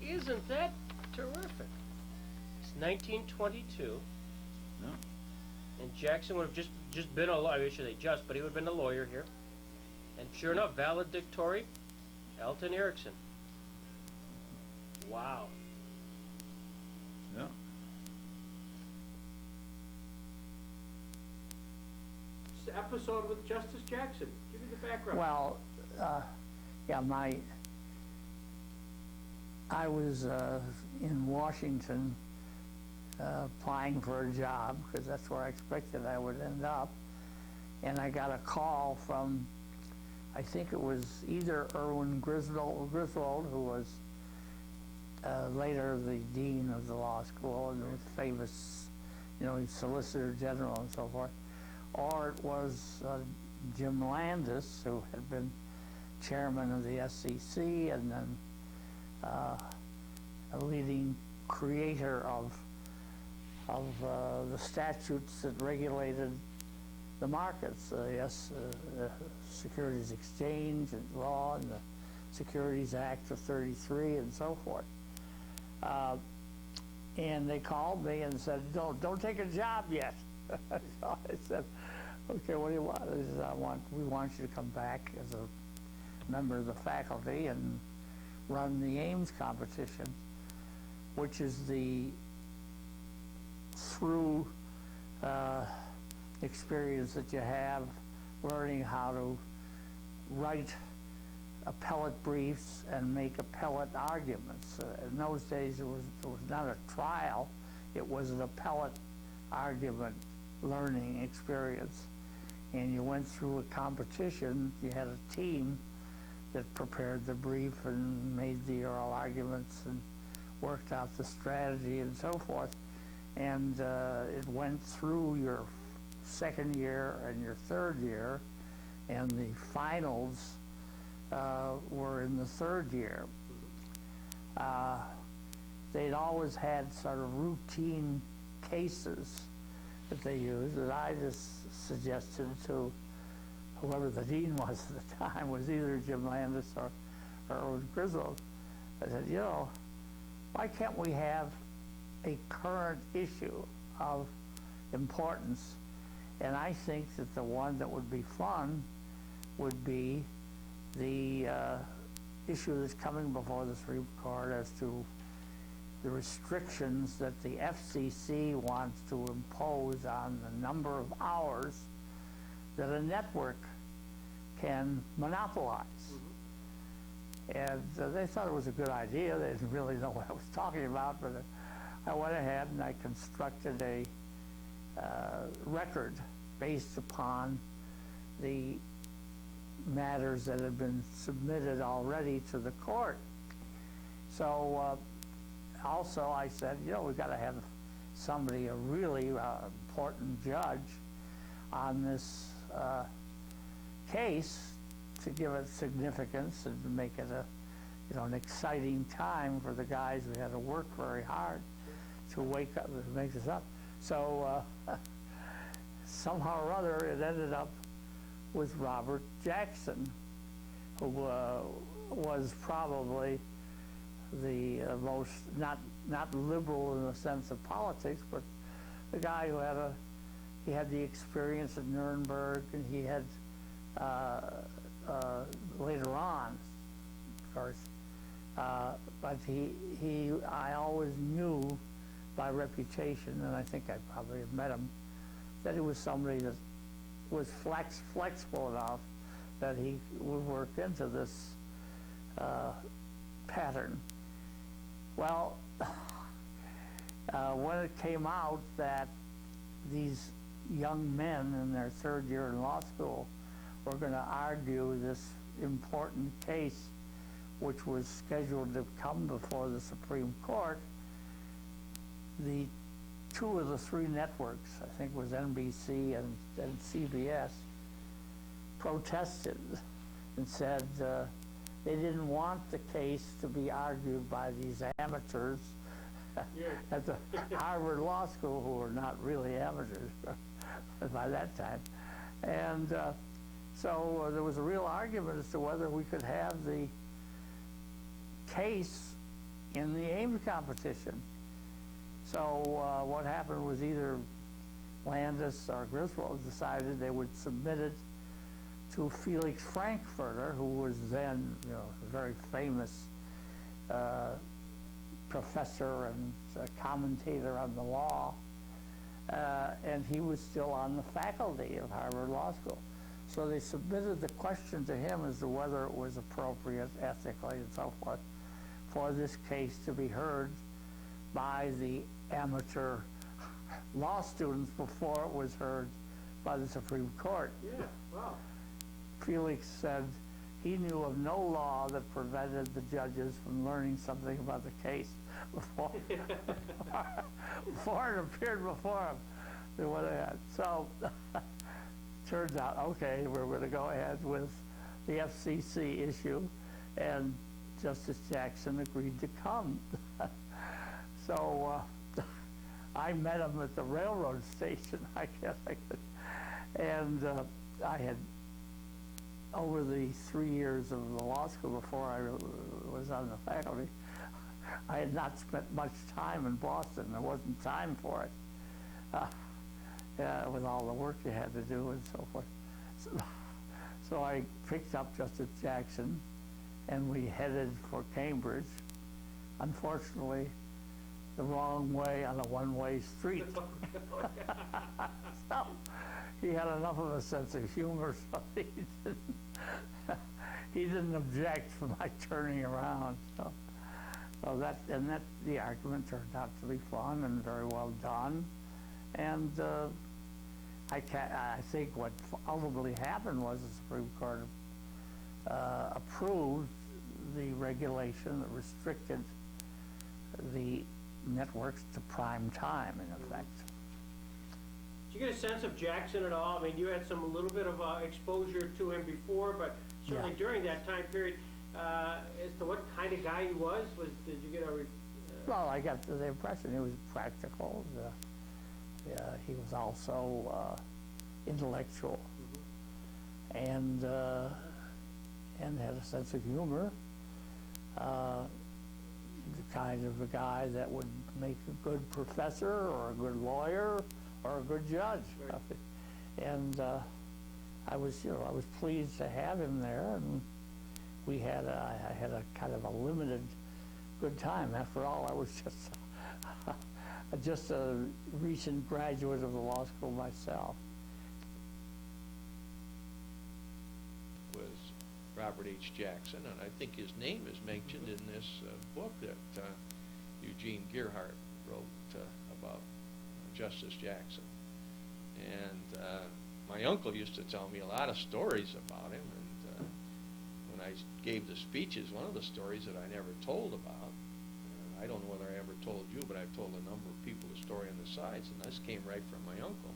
Speaker 2: Isn't that terrific? It's 1922.
Speaker 18: Yeah.
Speaker 2: And Jackson would have just been a lawyer. I should say just, but he would have been a lawyer here. And sure enough, valedictory, Alton Erickson. Wow.
Speaker 18: Yeah.
Speaker 2: This episode with Justice Jackson. Give me the background.
Speaker 16: Well, yeah, I was in Washington applying for a job because that's where I expected I would end up. And I got a call from, I think it was either Irwin Griswold, who was later the dean of the law school and was famous, you know, Solicitor General and so forth, or it was Jim Landis, who had been chairman of the SEC and then a leading creator of the statutes that regulated the markets, the Securities Exchange and law and the Securities Act of 33 and so forth. And they called me and said, don't take a job yet. So I said, okay, what do you want? They said, we want you to come back as a member of the faculty and run the Ames competition, which is the through experience that you have learning how to write appellate briefs and make appellate arguments. In those days, it was not a trial, it was an appellate argument learning experience. And you went through a competition, you had a team that prepared the brief and made the oral arguments and worked out the strategy and so forth. And it went through your second year and your third year, and the finals were in the third year. They'd always had sort of routine cases that they used, that I just suggested to whoever the dean was at the time, was either Jim Landis or Irwin Griswold. I said, you know, why can't we have a current issue of importance? And I think that the one that would be fun would be the issue that's coming before the Supreme Court as to the restrictions that the FCC wants to impose on the number of hours that a network can monopolize. And they thought it was a good idea. They didn't really know what I was talking about, but I went ahead and I constructed a record based upon the matters that had been submitted already to the court. So also I said, you know, we've got to have somebody, a really important judge on this case to give it significance and to make it a, you know, an exciting time for the guys who had to work very hard to wake up and make this up. So somehow or other it ended up with Robert Jackson, who was probably the most, not liberal in the sense of politics, but the guy who had the experience at Nuremberg, and he had later on, of course. But I always knew by reputation, and I think I probably have met him, that he was somebody that was flexible enough that he would work into this pattern. Well, when it came out that these young men in their third year in law school were going to argue this important case, which was scheduled to come before the Supreme Court, the two of the three networks, I think it was NBC and CBS, protested and said they didn't want the case to be argued by these amateurs at the Harvard Law School, who were not really amateurs by that time. And so there was a real argument as to whether we could have the case in the Ames competition. So what happened was either Landis or Griswold decided they would submit it to Felix Frankfurter, who was then, a very famous professor and commentator on the law, and he was still on the faculty of Harvard Law School. So they submitted the question to him as to whether it was appropriate ethically and so forth for this case to be heard by the amateur law students before it was heard by the Supreme Court.
Speaker 2: Yeah, wow.
Speaker 16: Felix said he knew of no law that prevented the judges from learning something about the case before it appeared before him. They went ahead. So turns out, okay, we're going to go ahead with the FCC issue, and Justice Jackson agreed to come. So I met him at the railroad station, I guess I could. And I had, over the 3 years of the law school before I was on the faculty, I had not spent much time in Boston. There wasn't time for it, with all the work you had to do and so forth. So I picked up Justice Jackson, and we headed for Cambridge. Unfortunately, the wrong way on a one-way street. So he had enough of a sense of humor, so he didn't object for my turning around. So the argument turned out to be fun and very well done. And I think what ultimately happened was the Supreme Court approved the regulation that restricted the networks to prime time, in effect.
Speaker 2: Did you get a sense of Jackson at all? I mean, you had a little bit of exposure to him before, but certainly during that time period, as to what kind of guy he was, did you get a...
Speaker 16: Well, I got the impression he was practical. He was also intellectual, and had a sense of humor. The kind of a guy that would make a good professor or a good lawyer or a good judge. Right. And I was pleased to have him there, and I had a kind of a limited good time. After all, I was just a recent graduate of the law school myself.
Speaker 1: Was Robert H. Jackson, and I think his name is mentioned in this book that Eugene Gearhart wrote about Justice Jackson. And my uncle used to tell me a lot of stories about him, and when I gave the speeches, one of the stories that I never told about, I don't know whether I ever told you, but I've told a number of people the story on the sides, and this came right from my uncle.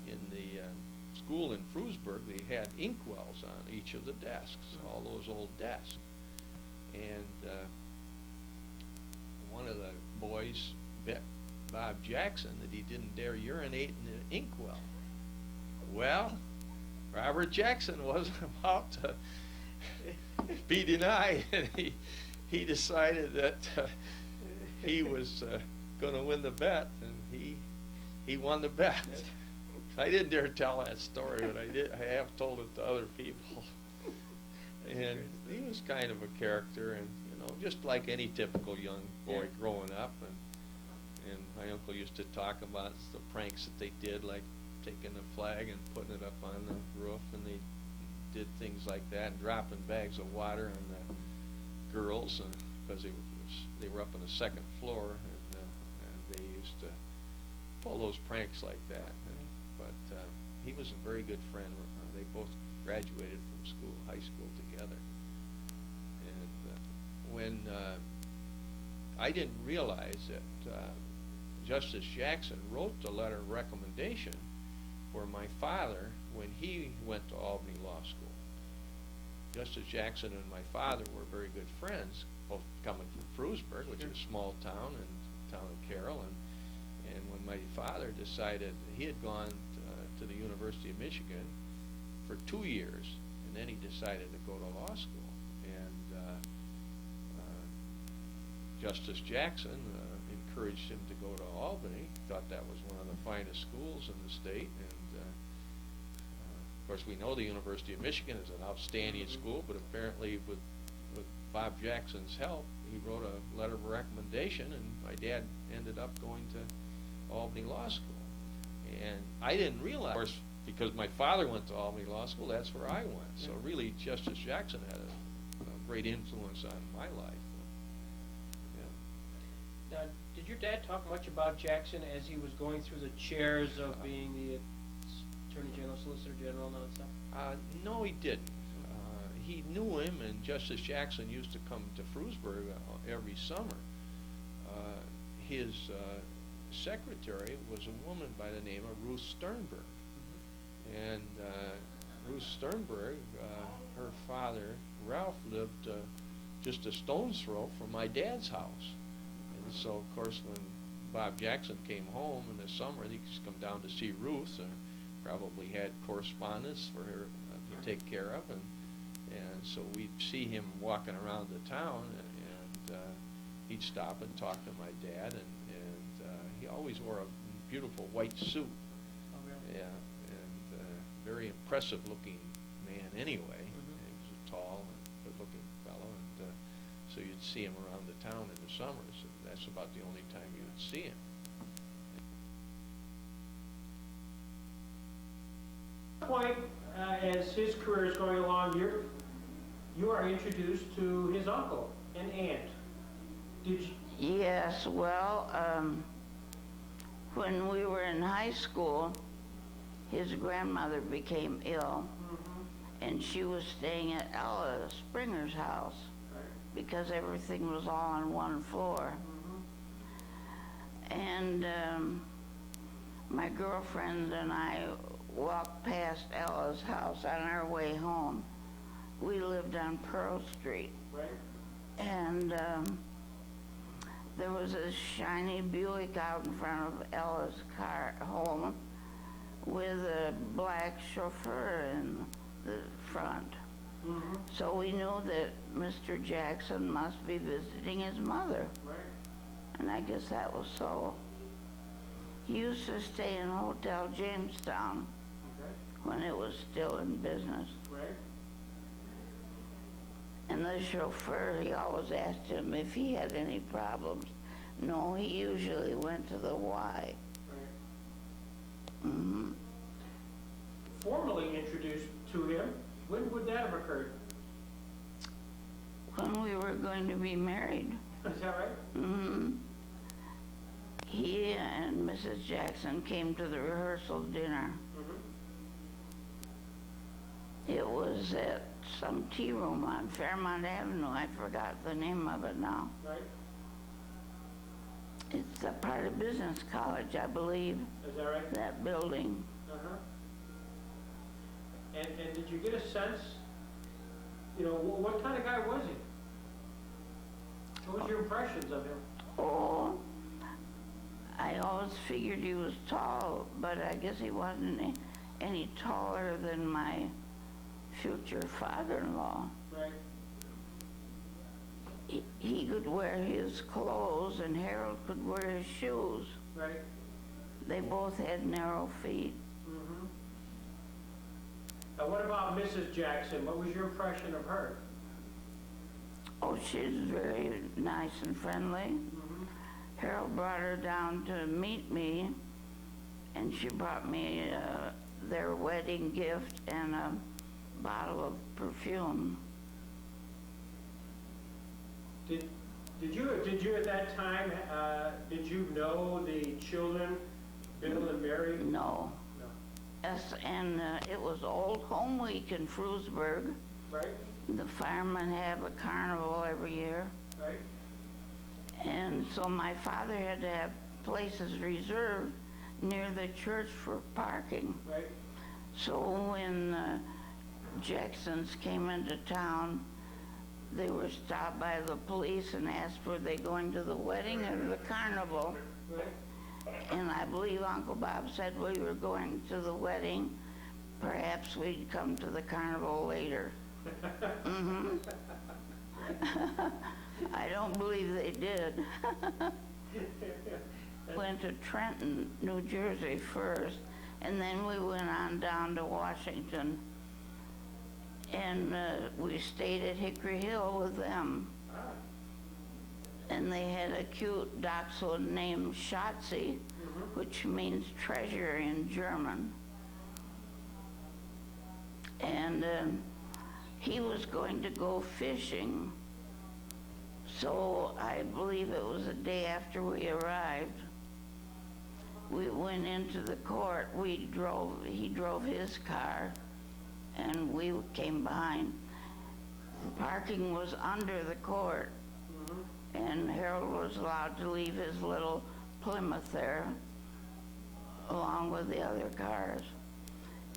Speaker 1: In the school in Frewsburg, they had inkwells on each of the desks, all those old desks. And one of the boys bet Bob Jackson that he didn't dare urinate in the inkwell. Well, Robert Jackson wasn't about to be denied, and he decided that he was going to win the bet, and he won the bet. I didn't dare tell that story, but I have told it to other people. And he was kind of a character, and just like any typical young boy growing up. And my uncle used to talk about the pranks that they did, like taking a flag and putting it up on the roof, and they did things like that, and dropping bags of water on the girls, because they were up on the second floor, and they used to pull those pranks like that. But he was a very good friend. They both graduated from high school together. And when I didn't realize that Justice Jackson wrote the letter of recommendation for my father when he went to Albany Law School. Justice Jackson and my father were very good friends, both coming from Frewsburg, which is a small town, and town of Carroll. And when my father decided, he had gone to the University of Michigan for 2 years, and then he decided to go to law school. And Justice Jackson encouraged him to go to Albany. Thought that was one of the finest schools in the state. And of course, we know the University of Michigan is an outstanding school, but apparently with Bob Jackson's help, he wrote a letter of recommendation, and my dad ended up going to Albany Law School. And I didn't realize, of course, because my father went to Albany Law School, that's where I went. So really, Justice Jackson had a great influence on my life.
Speaker 2: Now, did your dad talk much about Jackson as he was going through the chairs of being the Attorney General, Solicitor General, and all that stuff?
Speaker 1: No, he didn't. He knew him, and Justice Jackson used to come to Frewsburg every summer. His secretary was a woman by the name of Ruth Sternberg. And Ruth Sternberg, her father, Ralph, lived just a stone's throw from my dad's house. And so, of course, when Bob Jackson came home in the summer, he used to come down to see Ruth, and probably had correspondence for her to take care of. And so we'd see him walking around the town, and he'd stop and talk to my dad, and he always wore a beautiful white suit.
Speaker 2: Oh, really?
Speaker 1: Yeah, and very impressive looking man anyway. He was a tall and good looking fellow, and so you'd see him around the town in the summers, and that's about the only time you would see him.
Speaker 2: At one point, as his career is going along, you are introduced to his uncle and aunt. Did you?
Speaker 19: Yes, well, when we were in high school, his grandmother became ill, and she was staying at Ella Springer's house because everything was all on one floor. And my girlfriend and I walked past Ella's house on our way home. We lived on Pearl Street.
Speaker 2: Right.
Speaker 19: And there was a shiny Buick out in front of Ella's car home with a black chauffeur in the front. So we knew that Mr. Jackson must be visiting his mother.
Speaker 2: Right.
Speaker 19: And I guess that was so. He used to stay in Hotel Jamestown when it was still in business.
Speaker 2: Right.
Speaker 19: And the chauffeur, he always asked him if he had any problems. No, he usually went to the Y.
Speaker 2: Right. Formally introduced to him, when would that have occurred?
Speaker 19: When we were going to be married.
Speaker 2: Is that right?
Speaker 19: He and Mrs. Jackson came to the rehearsal dinner. It was at some tea room on Fairmont Avenue. I forgot the name of it now.
Speaker 2: Right.
Speaker 19: It's a part of Business College, I believe.
Speaker 2: Is that right?
Speaker 19: That building.
Speaker 2: And did you get a sense, what kind of guy was he? What was your impressions of him?
Speaker 19: Oh, I always figured he was tall, but I guess he wasn't any taller than my future father-in-law.
Speaker 2: Right.
Speaker 19: He could wear his clothes, and Harold could wear his shoes.
Speaker 2: Right.
Speaker 19: They both had narrow feet.
Speaker 2: Mm-hmm. Now, what about Mrs. Jackson? What was your impression of her?
Speaker 19: Oh, she's very nice and friendly. Harold brought her down to meet me, and she brought me their wedding gift and a bottle of perfume.
Speaker 2: Did you at that time, did you know the children, Bill and Mary?
Speaker 19: No.
Speaker 2: No.
Speaker 19: Yes, and it was Old Home Week in Frewsburg.
Speaker 2: Right.
Speaker 19: The firemen have a carnival every year.
Speaker 2: Right.
Speaker 19: And so my father had to have places reserved near the church for parking.
Speaker 2: Right.
Speaker 19: So when Jacksons came into town, they were stopped by the police and asked were they going to the wedding or the carnival.
Speaker 2: Right.
Speaker 19: And I believe Uncle Bob said we were going to the wedding. Perhaps we'd come to the carnival later. Mm-hmm. I don't believe they did. Went to Trenton, New Jersey first, and then we went on down to Washington, and we stayed at Hickory Hill with them. And they had a cute dachshund named Schatzi, which means treasure in German. And he was going to go fishing. So I believe it was the day after we arrived. We went into the court. He drove his car, and we came behind. Parking was under the court, and Harold was allowed to leave his little Plymouth there, along with the other cars.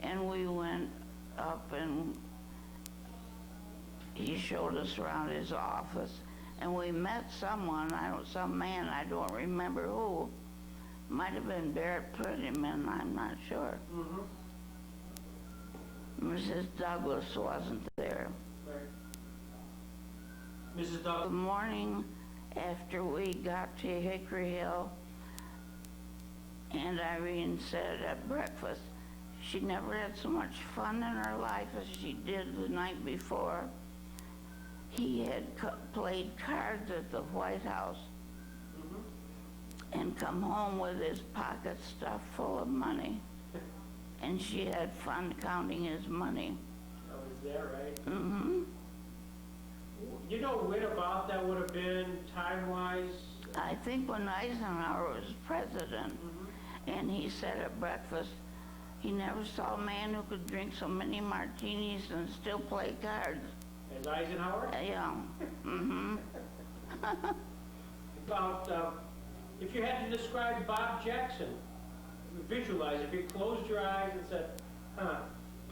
Speaker 19: And we went up, and he showed us around his office. And we met someone, some man, I don't remember who. Might have been Barrett Prettyman, I'm not sure. Mrs. Douglas wasn't there.
Speaker 2: Right. Mrs. Douglas?
Speaker 19: The morning after we got to Hickory Hill, and Irene said at breakfast, she never had so much fun in her life as she did the night before. He had played cards at the White House and come home with his pocket stuffed full of money. And she had fun counting his money.
Speaker 2: Oh, is that right?
Speaker 19: Mm-hmm.
Speaker 2: You know when about that would have been, time-wise?
Speaker 19: I think when Eisenhower was president, and he said at breakfast, he never saw a man who could drink so many martinis and still play cards.
Speaker 2: As Eisenhower?
Speaker 19: Yeah. Mm-hmm.
Speaker 2: About, if you had to describe Bob Jackson, visualize, if you closed your eyes and said,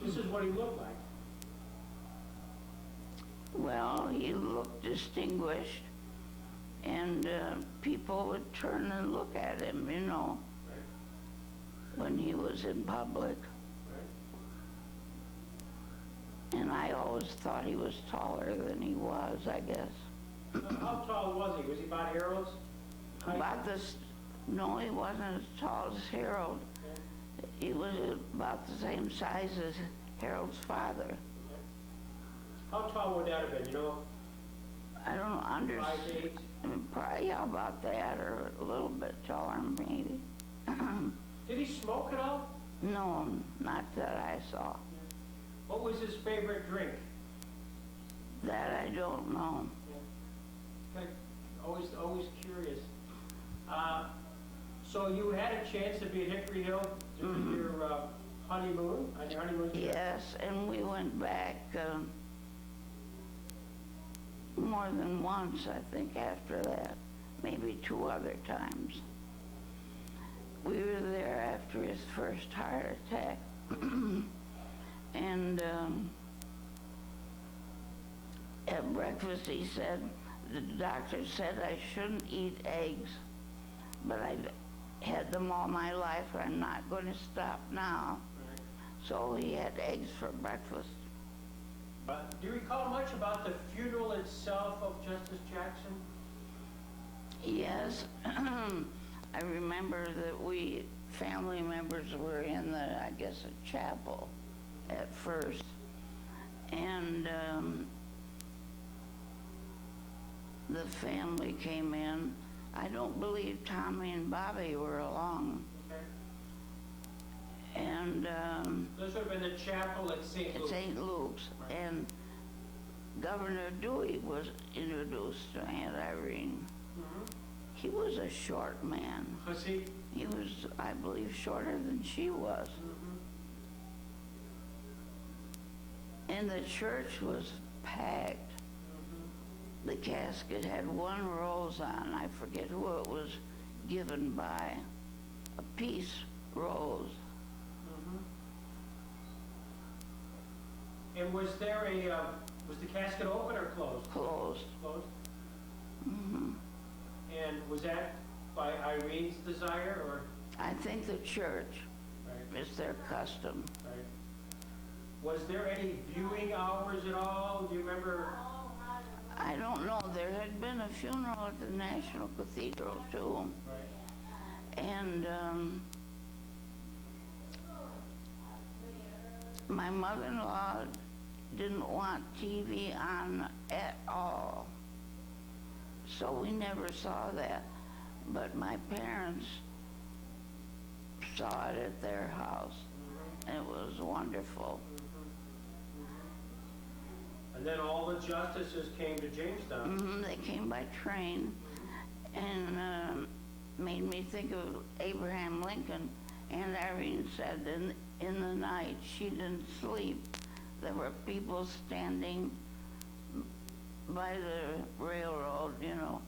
Speaker 2: this is what he looked like.
Speaker 19: Well, he looked distinguished, and people would turn and look at him, you know, when he was in public. And I always thought he was taller than he was, I guess.
Speaker 2: How tall was he? Was he about Harold's height?
Speaker 19: About this, no, he wasn't as tall as Harold. He was about the same size as Harold's father.
Speaker 2: How tall would that have been, you know?
Speaker 19: I don't know,
Speaker 2: 5'8"?
Speaker 19: Probably about that, or a little bit taller, maybe.
Speaker 2: Did he smoke at all?
Speaker 19: No, not that I saw.
Speaker 2: What was his favorite drink?
Speaker 19: That I don't know.
Speaker 2: Okay. Always curious. So you had a chance to be at Hickory Hill during your honeymoon, on your honeymoon trip?
Speaker 19: Yes, and we went back more than once, I think, after that. Maybe 2 other times. We were there after his first heart attack. And at breakfast he said, the doctor said I shouldn't eat eggs, but I've had them all my life. I'm not going to stop now.
Speaker 2: Right.
Speaker 19: So he had eggs for breakfast.
Speaker 2: Do you recall much about the funeral itself of Justice Jackson?
Speaker 19: Yes. I remember that we family members were in the, I guess, a chapel at first, and the family came in. I don't believe Tommy and Bobby were along.
Speaker 2: Okay.
Speaker 19: And
Speaker 2: This would have been the chapel at St. Luke's.
Speaker 19: St. Luke's,
Speaker 2: Right.
Speaker 19: and Governor Dewey was introduced to Aunt Irene.
Speaker 2: Mm-hmm.
Speaker 19: He was a short man.
Speaker 2: Was he?
Speaker 19: He was, I believe, shorter than she was.
Speaker 2: Mm-hmm.
Speaker 19: And the church was packed.
Speaker 2: Mm-hmm.
Speaker 19: The casket had one rose on. I forget who it was given by. A peace rose.
Speaker 2: Mm-hmm. And was there a, was the casket open or closed?
Speaker 19: Closed.
Speaker 2: Closed?
Speaker 19: Mm-hmm.
Speaker 2: And was that by Irene's desire, or?
Speaker 19: I think the church
Speaker 2: Right.
Speaker 19: is their custom.
Speaker 2: Right. Was there any viewing hours at all? Do you remember?
Speaker 19: I don't know. There had been a funeral at the National Cathedral, too.
Speaker 2: Right.
Speaker 19: And my mother-in-law didn't want TV on at all. So we never saw that. But my parents saw it at their house. It was wonderful.
Speaker 2: And then all the justices came to Jamestown.
Speaker 19: Mm-hmm. They came by train, and made me think of Abraham Lincoln. And Irene said in the night she didn't sleep. There were people standing by the railroad, you know,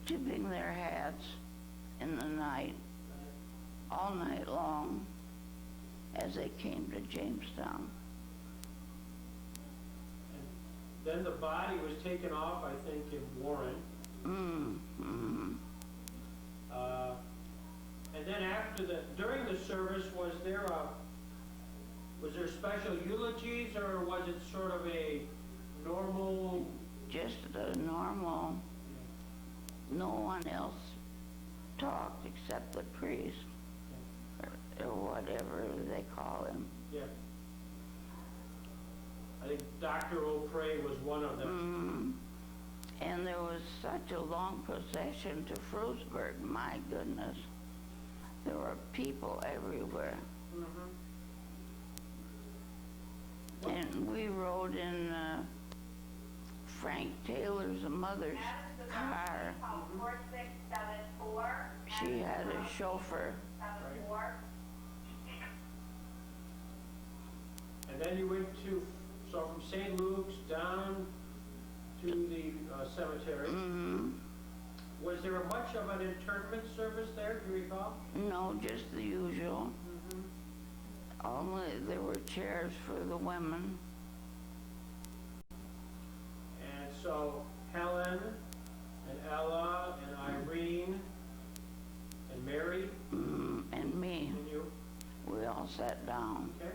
Speaker 19: tipping their hats in the night, all night long, as they came to Jamestown.
Speaker 2: Then the body was taken off, I think, in Warren.
Speaker 19: Mm-hmm.
Speaker 2: And then after during the service, was there special eulogies, or was it sort of a normal?
Speaker 19: Just a normal. No one else talked except the priest, or whatever they call him.
Speaker 2: Yeah. I think Dr. O'Prey was one of them.
Speaker 19: Mm-hmm. And there was such a long procession to Frewsburg, my goodness. There were people everywhere.
Speaker 2: Mm-hmm.
Speaker 19: And we rode in Frank Taylor's mother's car. She had a chauffeur.
Speaker 2: And then you went so from St. Luke's down to the cemetery.
Speaker 19: Mm-hmm.
Speaker 2: Was there much of an internment service there, do you recall?
Speaker 19: No, just the usual.
Speaker 2: Mm-hmm.
Speaker 19: Only there were chairs for the women.
Speaker 2: And so Helen and Ella and Irene and Mary
Speaker 19: and me.
Speaker 2: and you.
Speaker 19: We all sat down.
Speaker 2: Okay.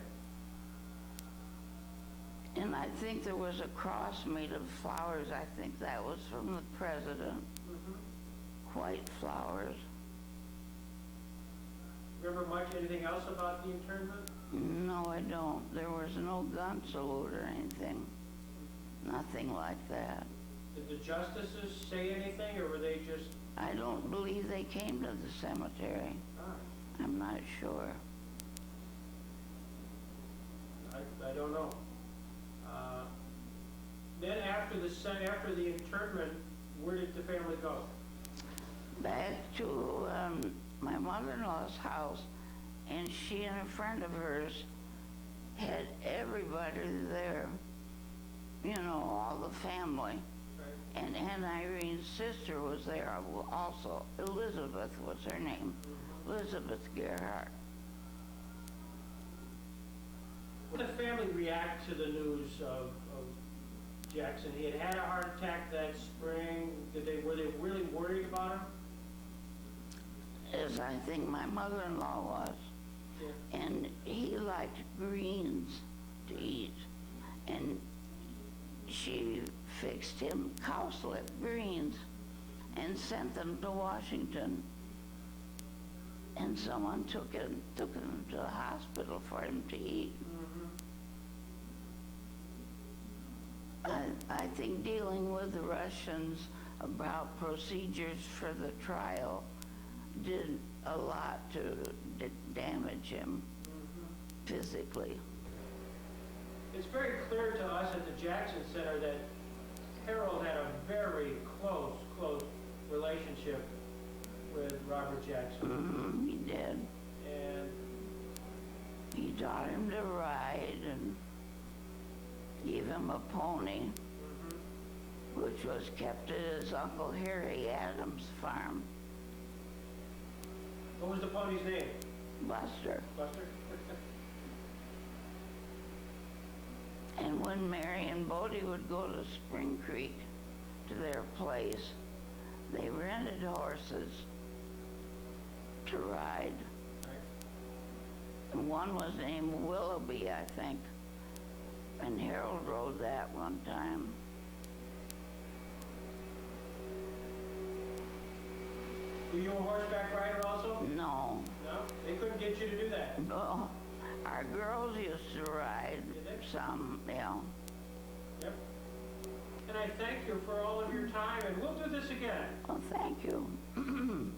Speaker 19: And I think there was a cross made of flowers. I think that was from the president.
Speaker 2: Mm-hmm.
Speaker 19: White flowers.
Speaker 2: Remember anything else about the internment?
Speaker 19: No, I don't. There was no gun salute or anything. Nothing like that.
Speaker 2: Did the justices say anything, or were they just?
Speaker 19: I don't believe they came to the cemetery. I'm not sure.
Speaker 2: I don't know. Then after the internment, where did the family go?
Speaker 19: Back to my mother-in-law's house, and she and a friend of hers had everybody there, you know, all the family.
Speaker 2: Right.
Speaker 19: And Aunt Irene's sister was there also. Elizabeth was her name.
Speaker 2: Mm-hmm.
Speaker 19: Elizabeth Gerhardt.
Speaker 2: How did the family react to the news of Jackson? He had a heart attack that spring. Were they really worried about him?
Speaker 19: As I think my mother-in-law was.
Speaker 2: Yeah.
Speaker 19: And he liked greens to eat. And she fixed him cowslip greens and sent them to Washington. and someone took him to the hospital for him to eat. I think dealing with the Russians about procedures for the trial did a lot to damage him physically.
Speaker 2: It's very clear to us at the Jackson Center that Harold had a very close relationship with Robert Jackson.
Speaker 19: He did.
Speaker 2: And
Speaker 19: he taught him to ride and gave him a pony, which was kept at his Uncle Harry Adams' farm.
Speaker 2: what was the pony's name?
Speaker 19: Buster.
Speaker 2: Buster?
Speaker 19: And when Mary and Bodie would go to Spring Creek to their place, they rented horses to ride. And one was named Willoughby, I think. And Harold rode that one time.
Speaker 2: Were you a horseback rider also?
Speaker 19: No.
Speaker 2: No? They couldn't get you to do that?
Speaker 19: No. Our girls used to ride some, yeah.
Speaker 2: Yep. And I thank you for all of your time, and we'll do this again.
Speaker 19: Well, thank you.